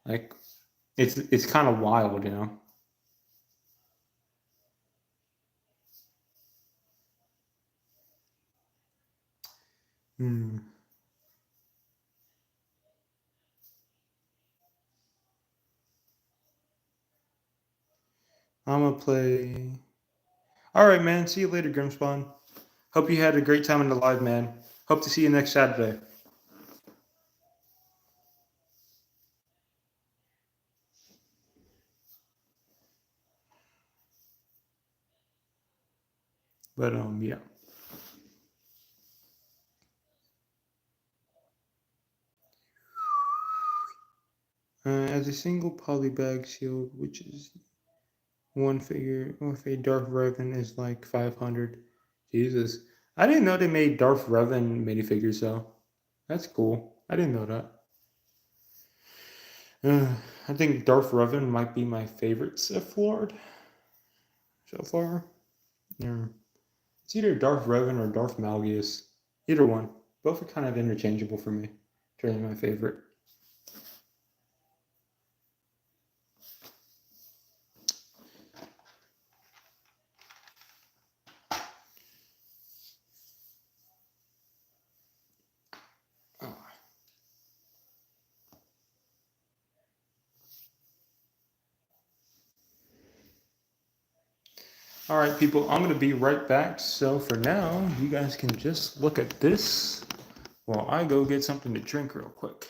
[SPEAKER 1] like it's kind of wild. Hmm. I'm gonna play. All right, man. See you later, Grimspawn. Hope you had a great time in the live, man. Hope to see you next Saturday. But yeah. As a single polybag shield, which is one figure with a Darth Revan is like 500. Jesus, I didn't know they made Darth Revan minifigures though. That's cool. I didn't know that. I think Darth Revan might be my favorite Sith Lord so far. Yeah. It's either Darth Revan or Darth Malgeus. Either one. Both are kind of interchangeable for me. Really my favorite. Oh. All right, people, I'm going to be right back. So for now, you guys can just look at this while I go get something to drink real quick.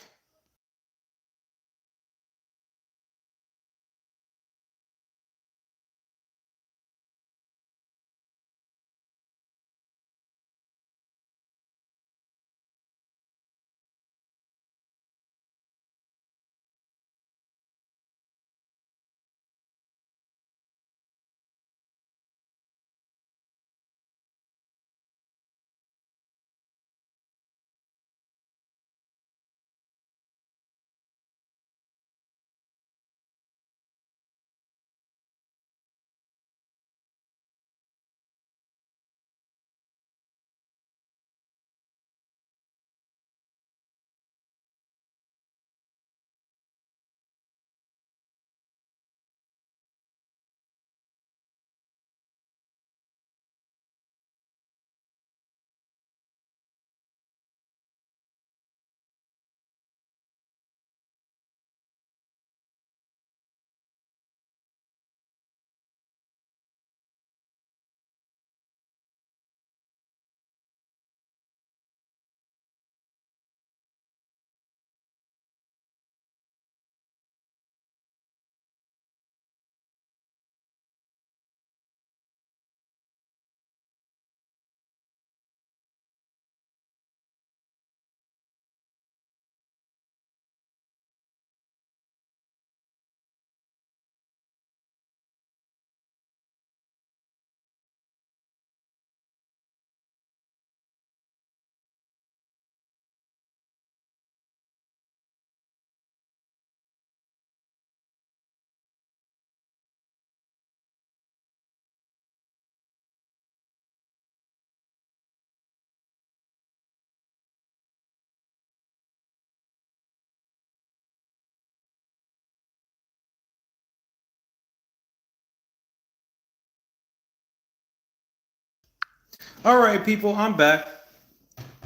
[SPEAKER 1] All right, people, I'm back.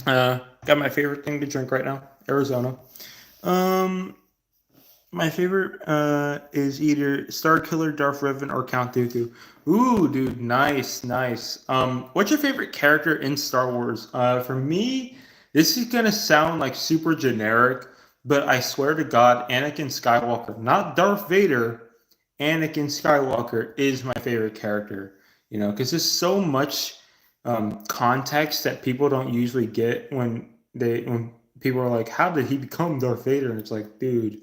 [SPEAKER 1] Got my favorite thing to drink right now, Arizona. Um, my favorite is either Star Killer, Darth Revan, or Count Dooku. Ooh, dude, nice, nice. What's your favorite character in Star Wars? For me, this is gonna sound like super generic, but I swear to God, Anakin Skywalker, not Darth Vader. Anakin Skywalker is my favorite character. You know, because there's so much context that people don't usually get when people are like, "How did he become Darth Vader?" And it's like, dude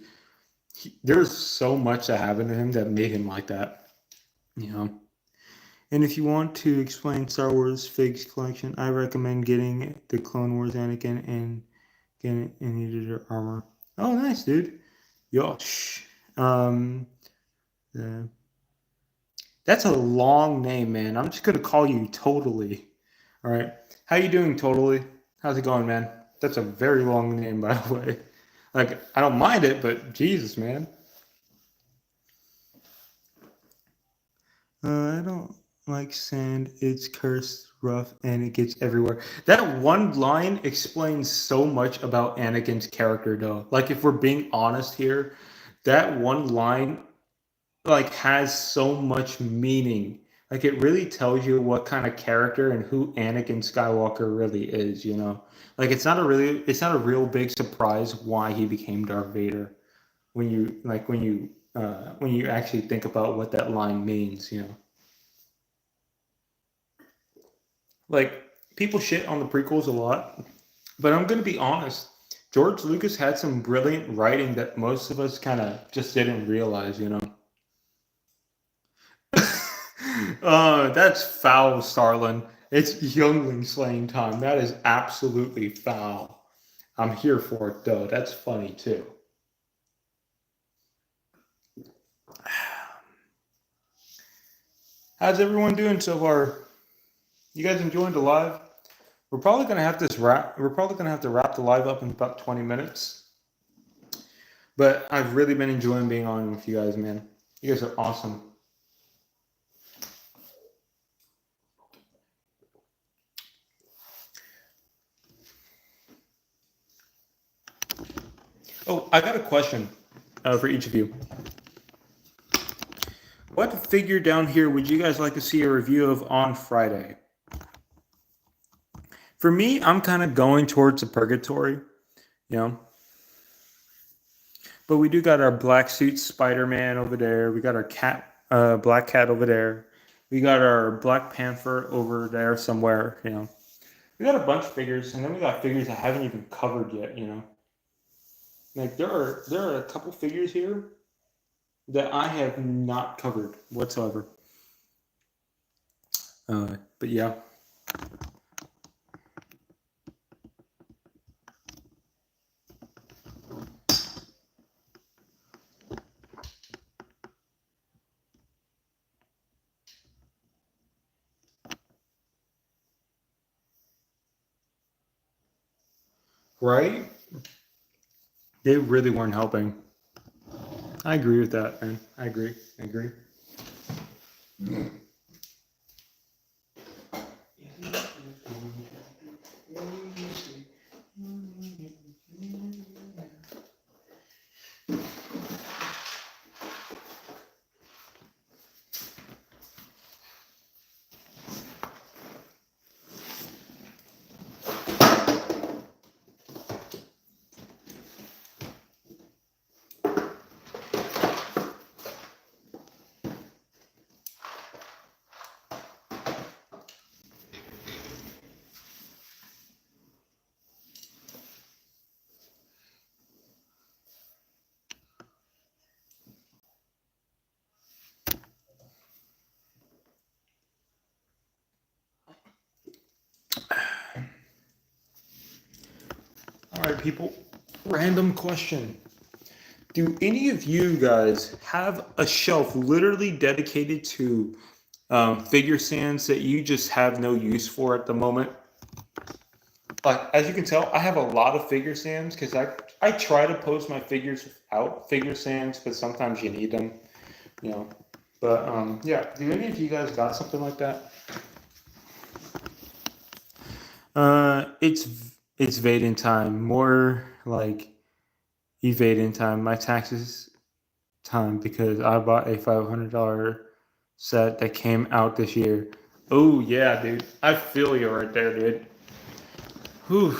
[SPEAKER 1] there's so much that happened to him that made him like that, you know. And if you want to explain Star Wars figs collection, I recommend getting the Clone Wars Anakin and getting any their armor. Oh, nice, dude. Yosh. Um, uh, that's a long name, man. I'm just gonna call you Totally. All right. How you doing, Totally? How's it going, man? That's a very long name, by the way. Like, I don't mind it, but Jesus, man. I don't like sand. It's cursed, rough, and it gets everywhere. That one line explains so much about Anakin's character, though. Like, if we're being honest here, that one line like has so much meaning. Like, it really tells you what kind of character and who Anakin Skywalker really is. You know, like it's not a real big surprise why he became Darth Vader when you actually think about what that line means. You know. Like people shit on the prequels a lot, but I'm gonna be honest. George Lucas had some brilliant writing that most of us kind of just didn't realize, you know. That's foul, Starlin. It's youngling slaying time. That is absolutely foul. I'm here for it though. That's funny too. How's everyone doing so far? You guys enjoying the live? We're probably gonna have to wrap the live up in about 20 minutes. But I've really been enjoying being on with you guys, man. You guys are awesome. Oh, I got a question for each of you. What figure down here would you guys like to see a review of on Friday? For me, I'm kind of going towards the purgatory, you know. But we do got our black suit Spider-Man over there. We got our black cat over there. We got our Black Panther over there somewhere, you know. We got a bunch of figures, and then we got figures I haven't even covered yet, you know. Like there are a couple figures here that I have not covered whatsoever. But yeah. Right? They really weren't helping. I agree with that, man. I agree. I agree. All right, people. Random question. Do any of you guys have a shelf literally dedicated to figure stands that you just have no use for at the moment? Like, as you can tell, I have a lot of figure stands because I try to post my figures without figure stands, but sometimes you need them, you know. But yeah, do any of you guys got something like that? Uh, it's it's evading time, more like evading time, my taxes time, because I bought a $500 set that came out this year. Oh yeah, dude, I feel you right there, dude. Whew.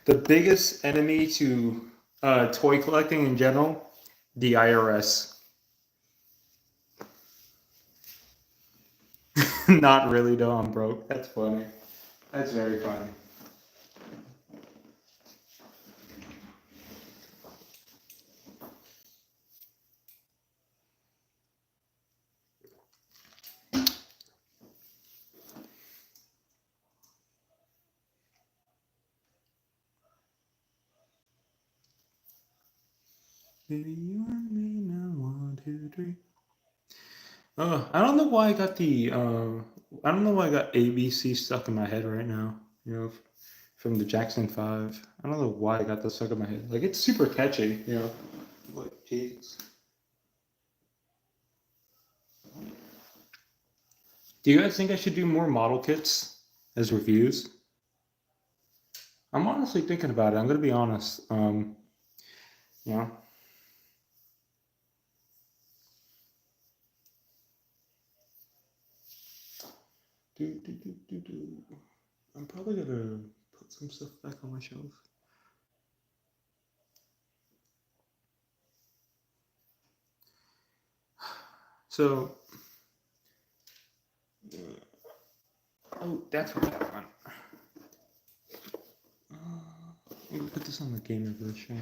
[SPEAKER 1] The biggest enemy to toy collecting in general, the IRS. Not really though, I'm broke. That's funny. That's very funny. Baby, you and me now, 1, 2, 3. I don't know why I got I don't know why I got ABC stuck in my head right now. You know, from the Jackson 5. I don't know why I got that stuck in my head. Like it's super catchy. You know, like Jesus. Do you guys think I should do more model kits as reviews? I'm honestly thinking about it. I'm gonna be honest. You know, do. I'm probably gonna put some stuff back on my shelf. So, oh, that's what that one. I'm gonna put this on the Gameverse shelf.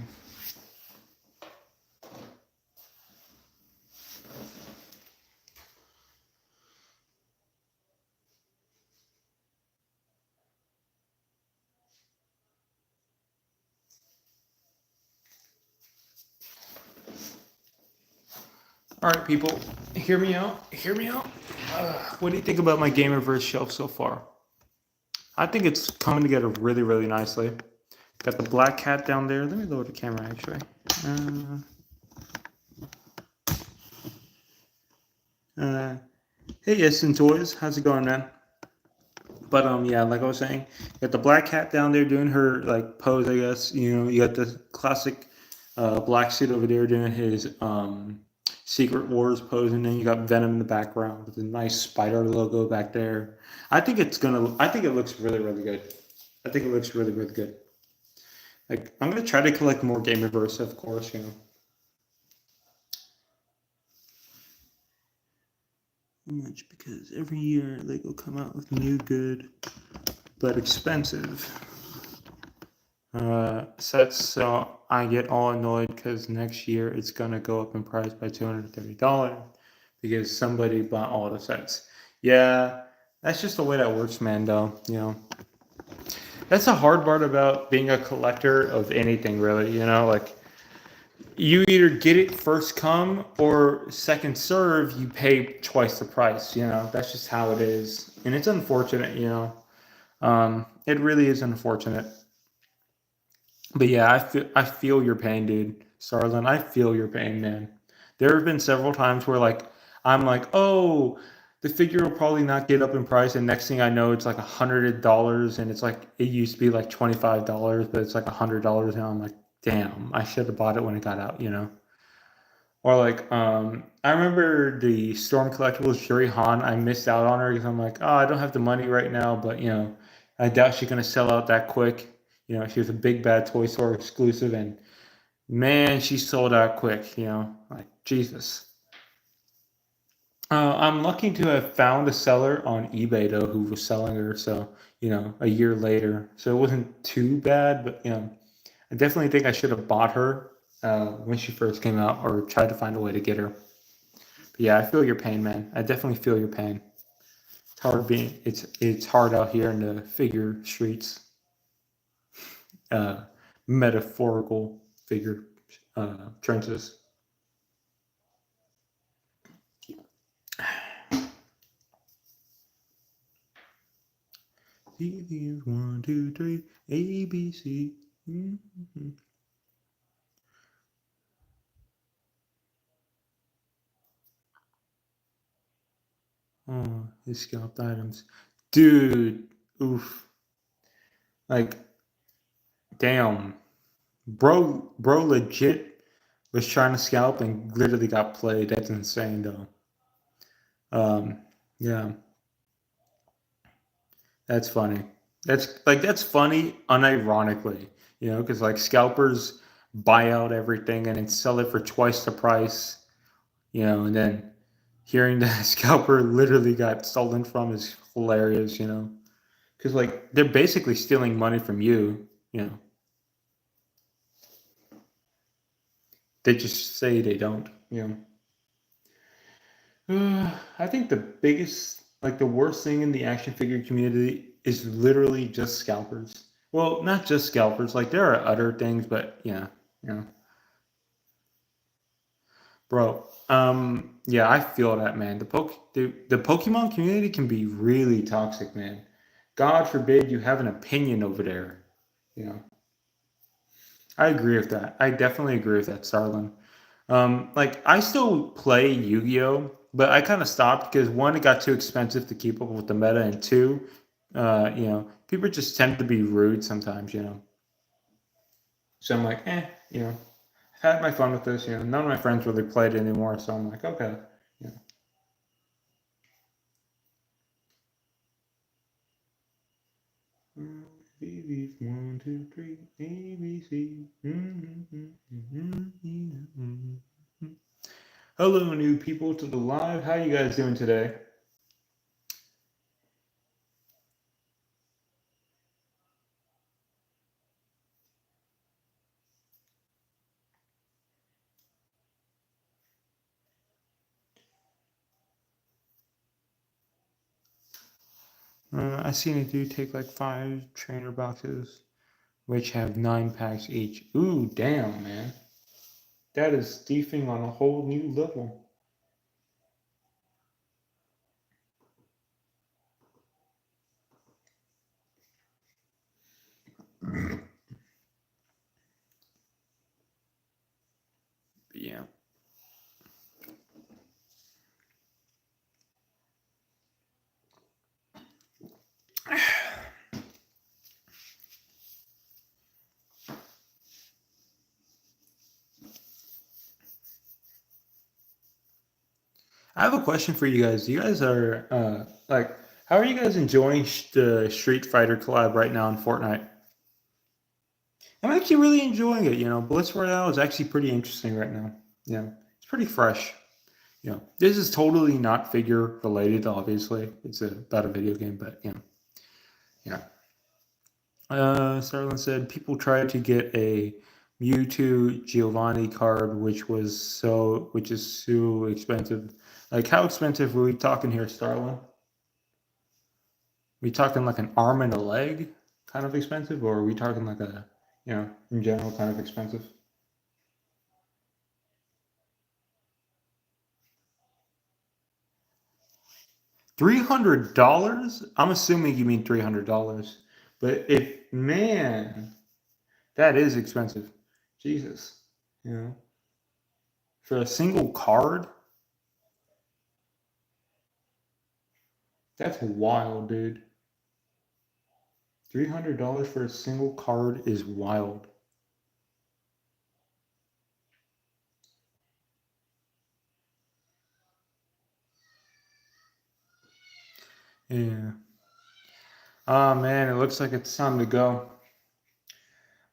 [SPEAKER 1] All right, people, hear me out. Hear me out. What do you think about my Gameverse shelf so far? I think it's coming together really, really nicely. Got the black cat down there. Let me lower the camera actually. Hey, Essen Toys, how's it going, man? But yeah, like I was saying, you got the black cat down there doing her like pose, I guess. You know, you got the classic black suit over there doing his Secret Wars pose, and then you got Venom in the background with a nice spider logo back there. I think it looks really, really good. I think it looks really, really good. Like I'm gonna try to collect more Gameverse, of course. You know. How much? Because every year Lego come out with new good but expensive sets, so I get all annoyed because next year it's gonna go up in price by $230 because somebody bought all the sets. Yeah, that's just the way that works, man. Though you know, that's the hard part about being a collector of anything, really. You know, like you either get it first come or second serve, you pay twice the price. You know, that's just how it is, and it's unfortunate. You know, it really is unfortunate. But yeah, I feel your pain, dude. Starlin, I feel your pain, man. There have been several times where like I'm like, oh, the figure will probably not get up in price, and next thing I know, it's like $100, and it's like it used to be like $25, but it's like $100 now. I'm like, damn, I should have bought it when it got out, you know. Or like, I remember the Storm Collectibles Shuri Han. I missed out on her because I'm like, oh, I don't have the money right now, but you know, I doubt she's gonna sell out that quick. You know, she was a big bad toy store exclusive, and man, she sold out quick. You know, like Jesus. I'm lucky to have found a seller on eBay though who was selling her. So you know, a year later, so it wasn't too bad. But you know, I definitely think I should have bought her when she first came out, or tried to find a way to get her. But yeah, I feel your pain, man. I definitely feel your pain. It's hard out here in the figure streets. Uh, Metaphorical figure trenches. TV 1, 2, 3, ABC. Mm-hmm. Oh, his scalped items, dude. Oof. Like Damn. Bro legit was trying to scalp and literally got played. That's insane though. Yeah, that's funny. That's funny unironically, because like scalpers buy out everything and then sell it for twice the price, and then hearing that scalper literally got stolen from is hilarious, because like they're basically stealing money from you, they just say they don't, I think the biggest, like the worst thing in the action figure community is literally just scalpers. Well, not just scalpers. Like there are other things, but yeah, bro. Yeah, I feel that, man. The Pokemon community can be really toxic, man. God forbid you have an opinion over there. You know, I agree with that. I definitely agree with that, Starlin. Like I still play Yu-Gi-Oh, but I kind of stopped because one, it got too expensive to keep up with the meta, and two, people just tend to be rude sometimes, So I'm like, I've had my fun with this, None of my friends really play it anymore, so I'm like, okay, yeah. One, two, three, ABC. Hello, new people to the live. How you guys doing today? I seen it do take like 5 trainer boxes, which have 9 packs each. Ooh, damn, man. That is thiefing on a whole new level. Yeah. I have a question for you guys. You guys are like, how are you guys enjoying the Street Fighter collab right now in Fortnite? I'm actually really enjoying it. Blitz Royale is actually pretty interesting right now. It's pretty fresh. This is totally not figure related. Obviously, it's about a video game, but yeah. Starlin said people tried to get a Mewtwo Giovanni card, which is so expensive. Like, how expensive are we talking here, Starlin? We talking like an arm and a leg kind of expensive, or are we talking like a, in general kind of expensive? $300? I'm assuming you mean $300. But man, that is expensive. Jesus. For a single card? That's wild, dude. $300 for a single card is wild. Yeah. Oh man, it looks like it's time to go.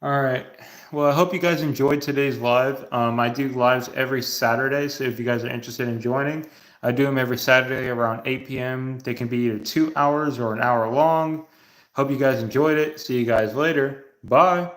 [SPEAKER 1] All right. Well, I hope you guys enjoyed today's live. I do lives every Saturday, so if you guys are interested in joining, I do them every Saturday around 8 p.m. They can be either 2 hours or an hour long. Hope you guys enjoyed it. See you guys later. Bye.